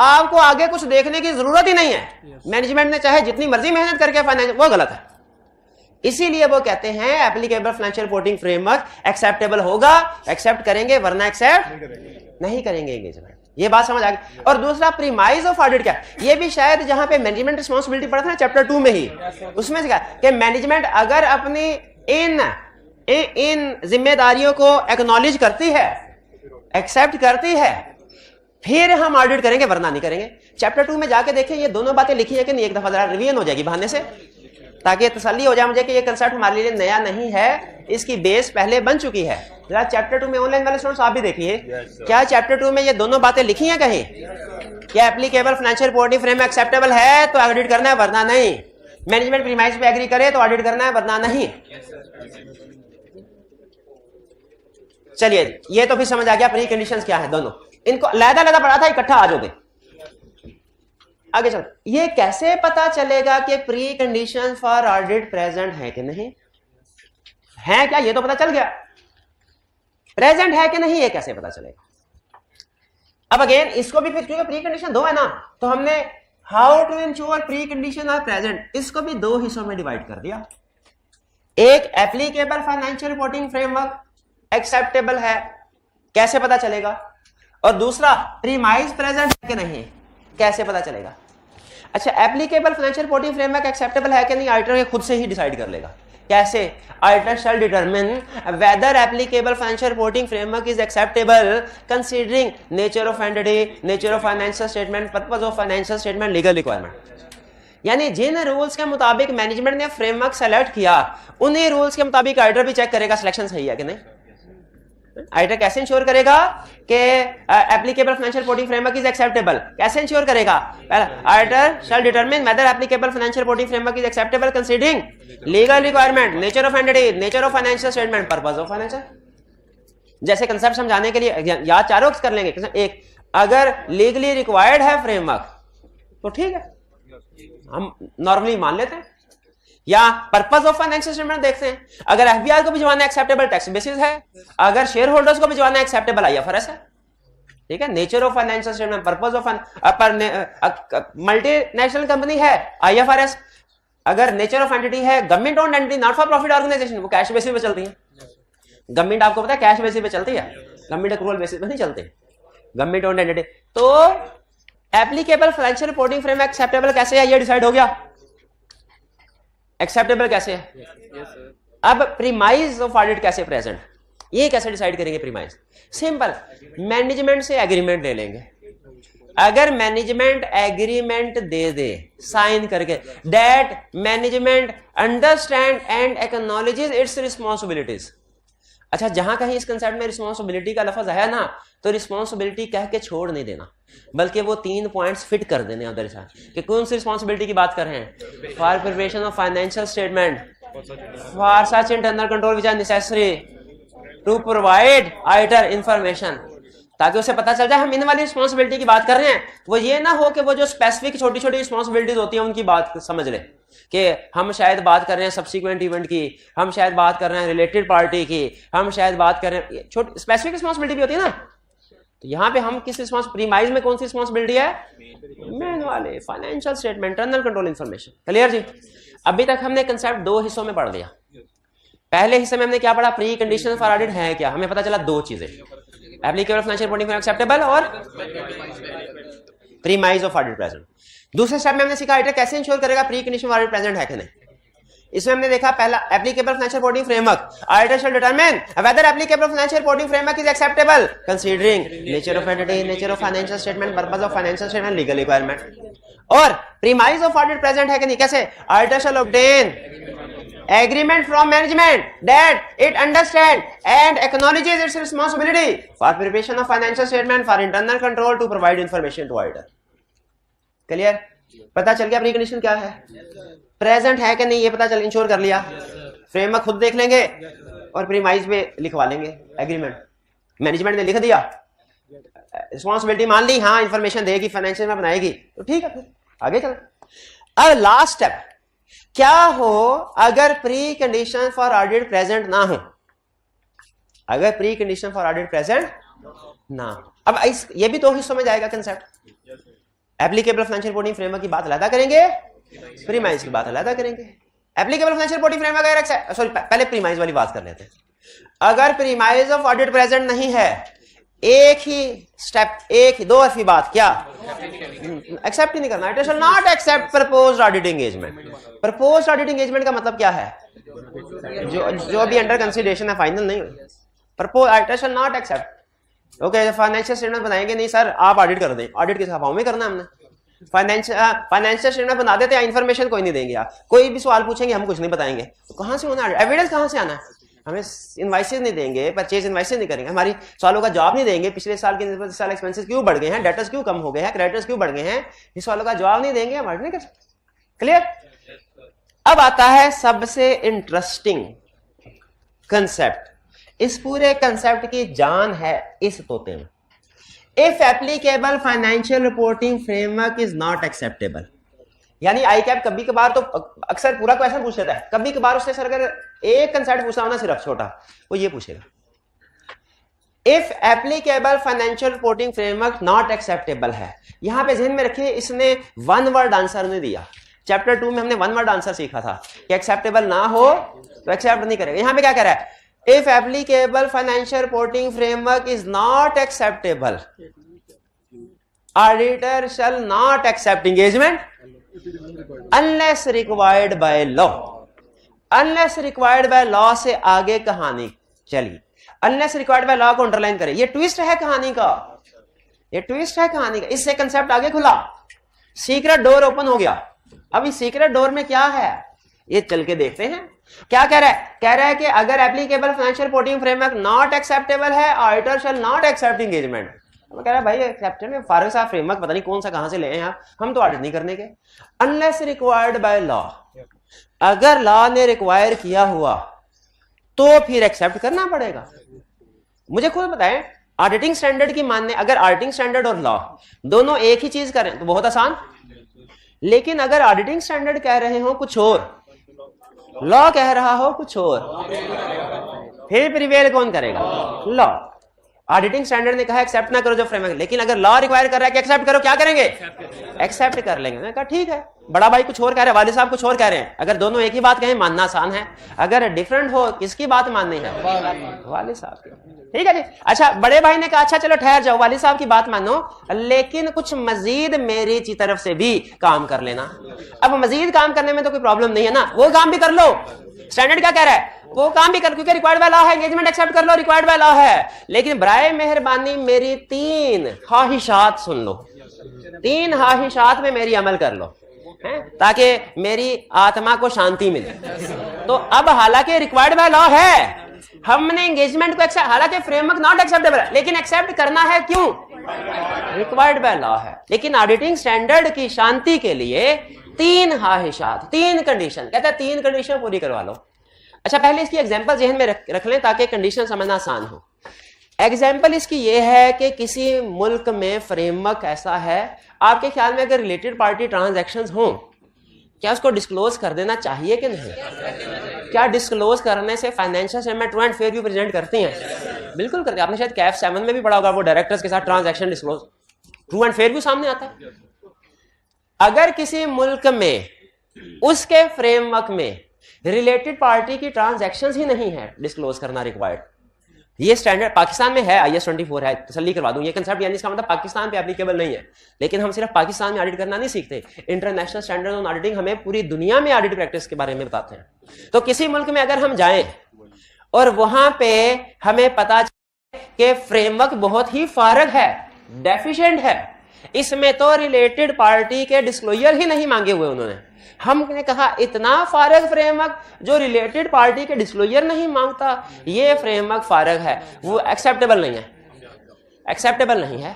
आपको आगे कुछ देखने की जरूरत ही नहीं है। मैनेजमेंट ने चाहे जितनी मर्जी मेहनत करके फाइनेंस, वो गलत है। इसीलिए वो कहते हैं applicable financial reporting framework acceptable होगा, एक्सेप्ट करेंगे, वरना एक्सेप्ट नहीं करेंगे एंगेजमेंट। ये बात समझ आ गई। और दूसरा, प्रीमाइज ऑफ ऑडिट क्या? ये भी शायद जहां पे मैनेजमेंट रिस्पांसिबिलिटी पढ़ा था ना चैप्टर 2 में ही, उसमें से क्या कि मैनेजमेंट अगर अपनी इन जिम्मेदारियों को एक्नॉलेज करती है, एक्सेप्ट करती है, फिर हम ऑडिट करेंगे, वरना नहीं करेंगे। चैप्टर 2 में जाके देखें ये दोनों बातें लिखी है कि नहीं, एक दफा जरा रिवीजन हो जाएगी बहाने से, ताकि तसल्ली हो जाए मुझे कि ये कंसेप्ट हमारे लिए नया नहीं है, इसकी बेस पहले बन चुकी है। जरा चैप्टर 2 में ऑनलाइन वाले स्टूडेंट्स आप भी देखिए, क्या चैप्टर 2 में ये दोनों बातें लिखी हैं कहीं? क्या applicable financial reporting framework acceptable है तो ऑडिट करना है, वरना नहीं। मैनेजमेंट प्रीमाइज पे एग्री करे तो ऑडिट करना है, वरना नहीं। चलिए, ये तो फिर समझ आ गया प्री कंडीशंस क्या है दोनों। इनको अलग-अलग पढ़ा था, इकट्ठा आ जाओगे। आगे चल, ये कैसे पता चलेगा कि pre condition for audit present है कि नहीं है? क्या ये तो पता चल गया, प्रेजेंट है कि नहीं ये कैसे पता चलेगा? अब अगेन इसको भी फिर, क्योंकि प्री कंडीशन दो है ना, तो हमने how to ensure preconditions are present, इसको भी दो हिस्सों में डिवाइड कर दिया। एक applicable financial reporting framework acceptable है, कैसे पता चलेगा? और दूसरा प्रीमाइज प्रेजेंट है कि नहीं, कैसे पता चलेगा? अच्छा, applicable financial reporting framework acceptable है कि नहीं, ऑडिटर खुद से ही डिसाइड कर लेगा। कैसे? Auditor shall determine whether applicable financial reporting framework is acceptable considering nature of entity, nature of financial statement, purpose of financial statement, legal requirement. यानी जिन रूल्स के मुताबिक मैनेजमेंट ने फ्रेमवर्क सेलेक्ट किया, उन्हीं रूल्स के मुताबिक ऑडिटर भी चेक करेगा सिलेक्शन सही है कि नहीं। ऑडिटर कैसे इंश्योर करेगा कि applicable financial reporting framework is acceptable? कैसे इंश्योर करेगा? Auditor shall determine whether applicable financial reporting framework is acceptable considering legal requirement, nature of entity, nature of financial statement, purpose of financial. जैसे कंसेप्ट समझाने के लिए याद चारों कर लेंगे। एक, अगर लीगली रिक्वायर्ड है फ्रेमवर्क तो ठीक है, हम नॉर्मली मान लेते हैं, या पर्पस ऑफ फाइनेंशियल स्टेटमेंट देखते हैं। अगर एफबीआर को भिजवाना एक्सेप्टेबल टैक्स बेसिस है, अगर शेयर होल्डर्स को भिजवाना एक्सेप्टेबल आईएफआरएस है, ठीक है। Nature of financial statement, purpose of multinational company है आईएफआरएस, अगर नेचर ऑफ एंटिटी है government owned entity, not for profit organisation, वो कैश बेसिस पे चलती है। गवर्नमेंट आपको पता है कैश बेसिस पे चलती है, गवर्नमेंट अक्रूवल बेसिस पे नहीं चलते, गवर्नमेंट ओन्ड एंटिटी। तो applicable financial reporting framework acceptable कैसे है, ये डिसाइड हो गया। एक्सेप्टेबल कैसे है? अब प्रीमाइज ऑफ ऑडिट कैसे प्रेजेंट, ये कैसे डिसाइड करेंगे? प्रीमाइज सिंपल, मैनेजमेंट से एग्रीमेंट ले लेंगे। अगर मैनेजमेंट एग्रीमेंट दे दे साइन करके, that management understand and acknowledges it's responsibilities. अच्छा, जहां कहीं इस कंसेप्ट में रिस्पॉन्सिबिलिटी का लफ्ज है ना, तो रिस्पॉन्सिबिलिटी कह के छोड़ नहीं देना, बल्कि वो 3 पॉइंट्स फिट कर देने उधर से कि कौन सी रिस्पॉन्सिबिलिटी की बात कर रहे हैं। For preparation of financial statement, for such internal control which are necessary to provide auditor information, ताकि उसे पता चल जाए हम इन वाली रिस्पॉन्सिबिलिटी की बात कर रहे हैं। वो ये ना हो कि वो जो स्पेसिफिक छोटी छोटी रिस्पॉन्सिबिलिटीज होती हैं उनकी बात समझ ले, कि हम शायद बात कर रहे हैं सब्सिक्वेंट इवेंट की, हम शायद बात कर रहे हैं रिलेटेड पार्टी की, हम शायद बात कर रहे हैं छोटी स्पेसिफिक रिस्पॉन्सिबिलिटी भी होती है ना। तो यहाँ पे हम किस प्रीमाइज में कौन सी रिस्पॉन्सिबिलिटी है? मेन वाले financial statement, internal control information. Clear जी? अभी तक हमने कंसेप्ट 2 हिस्सों में पढ़ लिया। पहले हिस्से में हमने क्या पढ़ा? प्री कंडीशन फॉर ऑडिट है क्या, हमें पता चला 2 चीजें, एप्लीकेबल फाइनेंशियल रिपोर्टिंग एक्सेप्टेबल और प्रीमाइज ऑफ ऑडिट प्रेजेंट। दूसरे स्टेप में हमने सीखा ऑडिटर कैसे इंश्योर करेगा प्री कंडीशन ऑडिट प्रेजेंट है कि नहीं। इसमें हमने देखा पहला, applicable financial reporting framework, auditor shall determine whether applicable financial reporting framework is acceptable considering nature of entity, nature of financial statement, purpose of financial statement, legal requirement. और प्रीमाइज ऑफ ऑडिट प्रेजेंट है कि नहीं, कैसे? Auditor shall obtain agreement from management that it understand and acknowledges its responsibility for preparation of financial statement, for internal control, to provide information to auditor। Clear? पता चल गया प्री कंडीशन क्या है, प्रेजेंट है कि नहीं, ये पता चल, इंश्योर कर लिया। फ्रेमवर्क खुद देख लेंगे और प्रीमाइज में लिखवा लेंगे एग्रीमेंट, मैनेजमेंट ने लिख दिया, रिस्पॉन्सिबिलिटी मान ली, हाँ इंफॉर्मेशन देगी, फाइनेंशियल में बनाएगी, तो ठीक है, फिर आगे चल। अब लास्ट स्टेप क्या हो अगर pre condition for audit present ना हो, अगर pre condition for audit present ना। अब ये भी 2 हिस्सों में जाएगा concept, applicable financial reporting framework की बात अलग करेंगे, प्रीमाइज की बात अलग करेंगे। एप्लीकेबल फाइनेंशियल रिपोर्टिंग फ्रेमवर्क अगर, सॉरी पहले प्रीमाइज वाली बात कर लेते हैं। अगर प्रीमाइज ऑफ ऑडिट प्रेजेंट नहीं है, एक ही स्टेप, एक ही 2 हरफी बात, क्या? एक्सेप्ट ही नहीं करना। It shall not accept proposed audit engagement. Proposed audit engagement का मतलब क्या है? जो अभी अंडर कंसीडरेशन है, फाइनल नहीं हुई। Propose it shall not accept. Okay, financial statement बनाएंगे नहीं सर, आप ऑडिट कर दें, ऑडिट किस हवाओं में करना हमने। फाइनेंशियल स्टेटमेंट बना देते हैं, इन्फॉर्मेशन कोई नहीं देंगे, आप कोई भी सवाल पूछेंगे हम कुछ नहीं बताएंगे, तो कहां से होना, एविडेंस कहां से आना है? हमें इनवाइसेस नहीं देंगे, परचेज इनवाइसेस नहीं करेंगे, हमारी सवालों का जवाब नहीं देंगे, पिछले साल के इस साल एक्सपेंसेस क्यों बढ़ गए हैं, डेटर्स क्यों कम हो गए हैं, क्रेडिटर्स क्यों बढ़ गए हैं, इस सवालों का जवाब नहीं देंगे, हम ऑडिट नहीं कर सकते। क्लियर? अब आता है सबसे इंटरेस्टिंग कंसेप्ट, इस पूरे कंसेप्ट की जान है इस तोते में। If applicable financial reporting framework is not acceptable, यानी आई कैप कभी कभार तो अक्सर पूरा क्वेश्चन पूछ लेता है, कभी कभार उससे सर अगर एक कंसेप्ट पूछना हो ना सिर्फ छोटा, वो ये पूछेगा if applicable financial reporting framework not acceptable है। यहां पे ध्यान में रखिए, इसने वन वर्ड आंसर नहीं दिया। चैप्टर 2 में हमने वन वर्ड आंसर सीखा था कि एक्सेप्टेबल ना हो तो एक्सेप्ट नहीं करेगा। यहां पे क्या कह रहा है, if applicable financial reporting framework is not acceptable, auditor shall not accept engagement unless required by law. Unless required by law से आगे कहानी चलिए, अनलेस रिक्वायर्ड बाय लॉ को अंडरलाइन करें, ये ट्विस्ट है कहानी का, ये ट्विस्ट है कहानी का। इससे कंसेप्ट आगे खुला, सीक्रेट डोर ओपन हो गया। अब इस सीक्रेट डोर में क्या है ये चल के देखते हैं। क्या कह रहा है, कह रहा है कि अगर applicable financial reporting framework not acceptable है, auditor shall not accept engagement. मैं कह रहा है भाई एक्सेप्टेड में फारूक साहब फ्रेमवर्क पता नहीं कौन सा कहां से ले हैं हम तो ऑडिट नहीं करने के। अनलेस रिक्वायर्ड बाय लॉ, अगर लॉ ने रिक्वायर किया हुआ तो फिर एक्सेप्ट करना पड़ेगा। मुझे खुद बताएं, ऑडिटिंग स्टैंडर्ड की मानने, अगर ऑडिटिंग स्टैंडर्ड और लॉ दोनों एक ही चीज करें तो बहुत आसान, लेकिन अगर ऑडिटिंग स्टैंडर्ड कह रहे हो कुछ और, लॉ कह रहा हो कुछ और, फिर प्रिवेल कौन करेगा, लॉ। ऑडिटिंग स्टैंडर्ड ने कहा एक्सेप्ट ना करो जो फ्रेमवर्क, लेकिन अगर लॉ रिक्वायर कर रहा है कि एक्सेप्ट करो, क्या करेंगे, एक्सेप्ट कर लेंगे। मैंने कहा ठीक है, बड़ा भाई कुछ और कह रहे हैं, वालिद साहब कुछ और कह रहे हैं, अगर दोनों एक ही बात कहें मानना आसान है, अगर डिफरेंट हो किसकी बात माननी है, वालिद साहब की। ठीक है जी। अच्छा, बड़े भाई ने कहा अच्छा चलो ठहर जाओ, वालिद साहब की बात मानो, लेकिन कुछ मजीद मेरी तरफ से भी काम कर लेना। अब मजीद काम करने में तो कोई प्रॉब्लम नहीं है ना, वो काम भी कर लो। स्टैंडर्ड क्या कह रहा है, वो काम भी कर, क्योंकि रिक्वायर्ड बाय लॉ है, एंगेजमेंट एक्सेप्ट कर लो, रिक्वायर्ड बाय लॉ है, लेकिन बराए मेहरबानी मेरी 3 ख्वाहिशात सुन लो, 3 ख्वाहिशात में मेरी अमल कर लो, ताकि मेरी आत्मा को शांति मिले। तो अब हालांकि रिक्वायर्ड बाय लॉ है, हमने एंगेजमेंट को एक्सेप्ट, हालांकि फ्रेमवर्क नॉट एक्सेप्टेबल है, लेकिन एक्सेप्ट करना है क्यों, रिक्वायर्ड बाय लॉ है। लेकिन ऑडिटिंग स्टैंडर्ड की शांति के लिए 3 ख्वाहिशात, 3 कंडीशन, कहता है 3 कंडीशन पूरी करवा लो। अच्छा, पहले इसकी एग्जांपल जहन में रख लें ताकि कंडीशन समझना आसान हो। एग्जांपल इसकी ये है कि किसी मुल्क में फ्रेमवर्क ऐसा है, आपके ख्याल में अगर रिलेटेड पार्टी ट्रांजैक्शंस हों, क्या उसको डिस्क्लोज कर देना चाहिए कि नहीं? क्या डिस्क्लोज करने से financial statement true and fair view present करती हैं? बिल्कुल करती हैं। आपने शायद कैफ 7 में भी पढ़ा होगा, वो डायरेक्टर्स के साथ transaction disclose, true and fair view सामने आता है। अगर किसी मुल्क में उसके फ्रेमवर्क में रिलेटेड पार्टी की ट्रांजैक्शंस ही नहीं है, डिस्क्लोज करना रिक्वायर्ड। ये स्टैंडर्ड पाकिस्तान में है, IAS 24 है, तसल्ली करवा दूं, ये कंसेप्ट यानी इसका मतलब पाकिस्तान पे एप्लीकेबल नहीं है। लेकिन हम सिर्फ पाकिस्तान में ऑडिट करना नहीं सीखते, इंटरनेशनल स्टैंडर्ड ऑन ऑडिटिंग हमें पूरी दुनिया में ऑडिट प्रैक्टिस के बारे में बताते हैं। तो किसी मुल्क में अगर हम जाएं और वहां पे हमें पता चले कि फ्रेमवर्क बहुत ही फारग है, डेफिशिएंट है, इसमें तो रिलेटेड पार्टी के डिस्क्लोजर ही नहीं मांगे हुए उन्होंने, हमने कहा इतना फारग फ्रेमवर्क जो रिलेटेड पार्टी के डिस्क्लोजर नहीं मांगता, ये फ्रेमवर्क फारग है, वो एक्सेप्टेबल नहीं है, एक्सेप्टेबल नहीं है।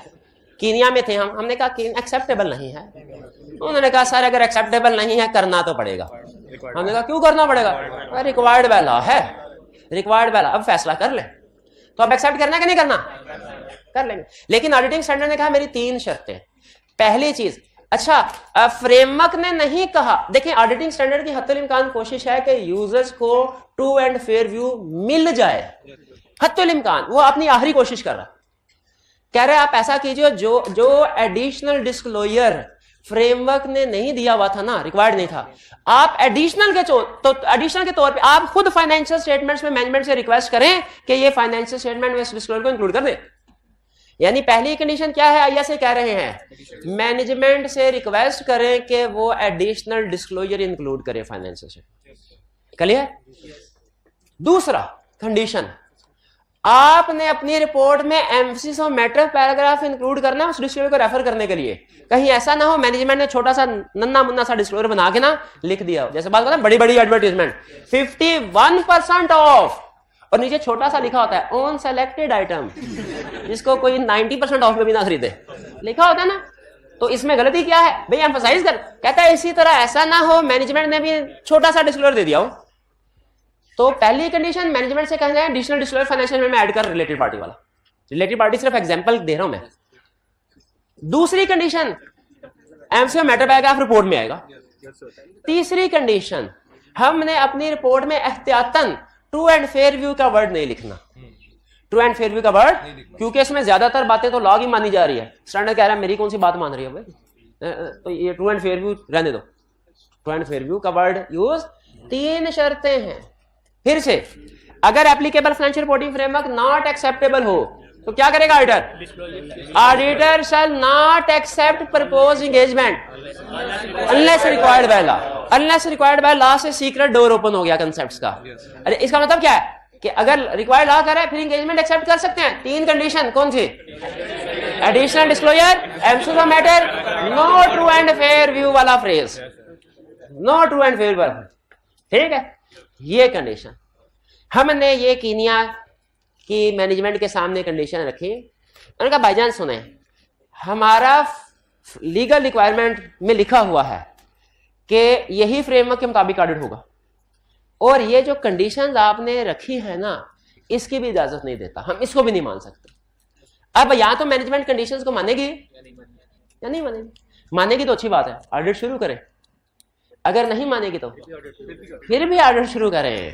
कीनिया में थे हमने कहा एक्सेप्टेबल नहीं है, उन्होंने कहा सर अगर एक्सेप्टेबल नहीं है करना तो पड़ेगा। हमने कहा क्यों करना पड़ेगा, रिक्वायर्ड बाय लॉ है, रिक्वायर्ड बाय लॉ, अब फैसला कर ले, तो अब एक्सेप्ट करना कि नहीं करना, कर लेंगे। लेकिन ऑडिटिंग स्टैंडर्ड ने कहा मेरी 3 शर्तें। पहली चीज, अच्छा फ्रेमवर्क ने नहीं कहा, देखें ऑडिटिंग स्टैंडर्ड की हत्तुल इम्कान कोशिश है कि यूजर्स को ट्रू एंड फेयर व्यू मिल जाए, हत्तुल इम्कान, वो अपनी आखिरी कोशिश कर रहा, कह रहे आप ऐसा कीजिए जो एडिशनल डिस्क्लोजर फ्रेमवर्क ने नहीं दिया हुआ था ना, रिक्वायर्ड नहीं था, आप एडिशनल के तौर पे आप खुद फाइनेंशियल स्टेटमेंट्स में मैनेजमेंट से रिक्वेस्ट करें कि ये फाइनेंशियल स्टेटमेंट में इस डिस्क्लोजर को इंक्लूड कर दे। यानी पहली कंडीशन क्या है, आइया से कह रहे हैं मैनेजमेंट से रिक्वेस्ट करें कि वो एडिशनल डिस्क्लोजर इंक्लूड करे फाइनेंशियल स्टेटमेंट। क्लियर? दूसरा कंडीशन, आपने अपनी रिपोर्ट में एम्फसिस और मैटर पैराग्राफ इंक्लूड करना है उस डिस्क्लोजर को रेफर करने के लिए। कहीं ऐसा ना हो मैनेजमेंट ने छोटा सा नन्ना मुन्ना सा डिस्क्लोजर बना के ना लिख दिया, जैसे बात करते हैं बड़ी बड़ी एडवर्टीजमेंट 51% ऑफ और नीचे छोटा सा लिखा होता है ऑन सेलेक्टेड आइटम, जिसको कोई 90% ऑफ में भी ना खरीदे, लिखा होता है ना। तो इसमें गलती क्या है भाई, एम्फसाइज कर, कहता है इसी तरह ऐसा ना हो मैनेजमेंट ने भी छोटा सा डिस्क्लोजर दे दिया हो। तो पहली कंडीशन मैनेजमेंट से कहना है एडिशनल डिस्क्लोजर फाइनेंशियल में ऐड कर रिलेटेड पार्टी वाला, रिलेटेड पार्टी सिर्फ एग्जांपल दे रहा हूं मैं, दूसरी condition MCQ matter paragraph report में आएगा। तीसरी कंडीशन, हमने अपनी रिपोर्ट में एहतियातन ट्रू एंड फेयर व्यू का वर्ड नहीं लिखना। ट्रू एंड फेयर व्यू का वर्ड, क्योंकि इसमें ज्यादातर बातें तो लॉ की मानी जा रही है। स्टैंडर्ड कह रहा है मेरी कौन सी बात मान रही है भाई, तो ये ट्रू एंड फेयर व्यू रहने दो। ट्रू एंड फेयर व्यू का वर्ड यूज, 3 शर्तें हैं। फिर से, अगर applicable financial reporting framework not acceptable हो तो क्या करेगा auditor? Auditor shall not accept propose engagement unless required by law. Unless required by law से सीक्रेट डोर ओपन हो गया कंसेप्ट्स का। अरे इसका मतलब क्या है कि अगर रिक्वायर्ड लॉ करे फिर एंगेजमेंट एक्सेप्ट कर सकते हैं। 3 कंडीशन कौन सी? Additional disclosure, MCQ matter, no true and fair view वाला phrase, no true and fair view, ठीक है। ये कंडीशन हमने ये कीनिया की मैनेजमेंट के सामने कंडीशन रखी। उन्होंने कहा भाईजान सुने, हमारा लीगल रिक्वायरमेंट में लिखा हुआ है कि यही फ्रेमवर्क के मुताबिक ऑडिट होगा, और ये जो कंडीशंस आपने रखी है ना, इसकी भी इजाजत नहीं देता, हम इसको भी नहीं मान सकते। अब या तो मैनेजमेंट कंडीशंस को मानेगी या नहीं मानेगी। मानेगी तो अच्छी बात है, ऑडिट शुरू करें। अगर नहीं मानेगी तो फिर भी ऑडिट शुरू करें,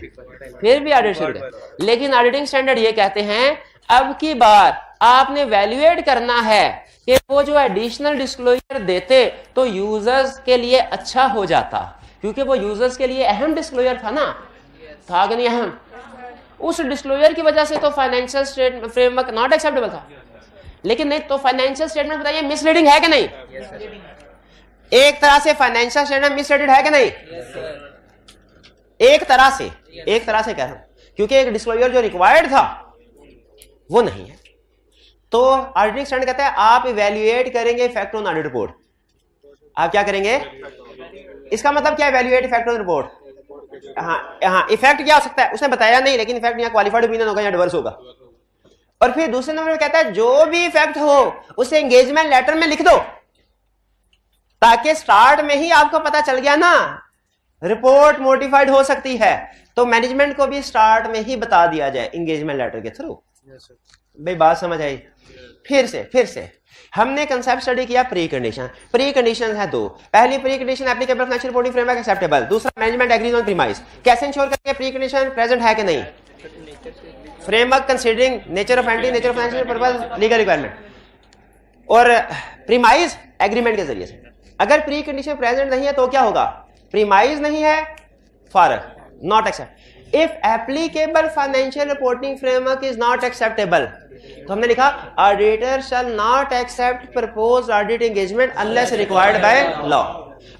फिर भी ऑडिट शुरू करें। लेकिन ऑडिटिंग स्टैंडर्ड ये कहते हैं अब की बार आपने वैल्यूएट करना है कि वो जो एडिशनल डिस्क्लोजर देते तो यूजर्स के लिए अच्छा हो जाता, क्योंकि वो यूजर्स के लिए अहम डिस्क्लोजर था ना, था कि नहीं अहम? उस डिस्क्लोजर की वजह से तो फाइनेंशियल फ्रेमवर्क नॉट एक्सेप्टेबल था। लेकिन नहीं तो फाइनेंशियल स्टेटमेंट बताइए मिसलीडिंग है कि नहीं? एक तरह से फाइनेंशियल स्टेटमेंट मिसलीडिंग है कि नहीं? एक तरह से कह रहा हूं, क्योंकि एक डिस्क्लोजर जो रिक्वायर्ड था वो नहीं है। तो ऑडिटिंग स्टैंडर्ड कहता है आप इवैल्यूएट करेंगे इफेक्ट ऑन ऑडिट रिपोर्ट। आप क्या करेंगे? इसका मतलब क्या इवैल्यूएट इफेक्ट ऑन रिपोर्ट? हाँ, इफेक्ट क्या हो सकता है उसने बताया नहीं, लेकिन इफेक्ट यहाँ क्वालिफाइड ओपिनियन होगा या डिवर्स होगा। और फिर दूसरे नंबर में कहता है जो भी इफेक्ट हो उसे एंगेजमेंट लेटर में लिख दो, ताकि स्टार्ट में ही आपको पता चल गया ना रिपोर्ट मोडिफाइड हो सकती है, तो मैनेजमेंट को भी स्टार्ट में ही बता दिया जाए एंगेजमेंट लेटर के थ्रू। भाई बात समझ आई? फिर से हमने कंसेप्ट स्टडी किया प्री कंडीशन। प्री कंडीशन है 2। पहली pre condition applicable financial reporting framework acceptable, दूसरा मैनेजमेंट एग्रीज ऑन प्रीमाइस। कैसे इंश्योर करेंगे प्री कंडीशन प्रेजेंट है कि नहीं? Framework considering nature of anti, nature of financial purpose, legal requirement, और प्रीमाइस एग्रीमेंट के जरिए से। अगर प्री कंडीशन प्रेजेंट नहीं है तो क्या होगा? प्रीमाइस नहीं है, फारक, not accept. If applicable financial reporting framework is not acceptable, तो हमने लिखा auditor shall not accept proposed audit engagement unless required by law.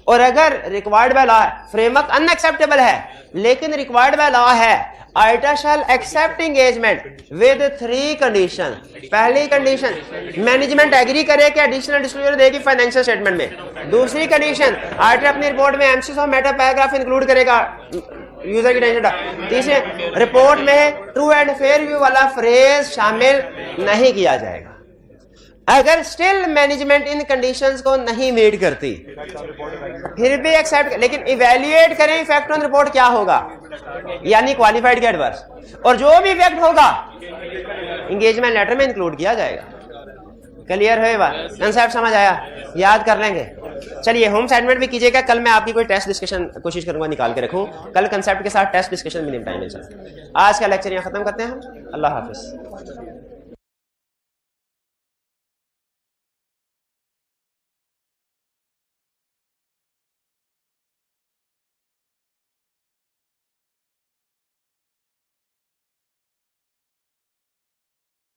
और अगर रिक्वायर्ड बाय लॉ है, फ्रेमवर्क अनएक्सेप्टेबल है लेकिन रिक्वायर्ड बाय लॉ है, auditor shall accept engagement with 3 condition. पहली कंडीशन, मैनेजमेंट एग्री करे कि एडिशनल डिस्क्लोजर देगी फाइनेंशियल स्टेटमेंट में। दूसरी कंडीशन, ऑडिटर अपनी रिपोर्ट में MCQ of matter paragraph include करेगा यूजर की टेंशन। तीसरे, रिपोर्ट में ट्रू एंड फेयर व्यू वाला फ्रेज शामिल नहीं किया जाएगा। अगर स्टिल मैनेजमेंट इन कंडीशंस को नहीं मीट करती फिर भी एक्सेप्ट, लेकिन इवैल्यूएट करें इफेक्ट ऑन रिपोर्ट क्या होगा, यानी क्वालिफाइड के एडवर्स, और जो भी इफेक्ट होगा एंगेजमेंट लेटर में इंक्लूड किया जाएगा। क्लियर है बात? कंसेप्ट समझ आया? याद कर लेंगे। चलिए होम असाइनमेंट भी कीजिएगा। कल मैं आपकी कोई टेस्ट डिस्कशन कोशिश करूंगा निकाल के रखूं। कल कंसेप्ट के साथ टेस्ट डिस्कशन मिनिमम टाइम में। आज का लेक्चर यहाँ खत्म करते हैं हम। अल्लाह हाफिज।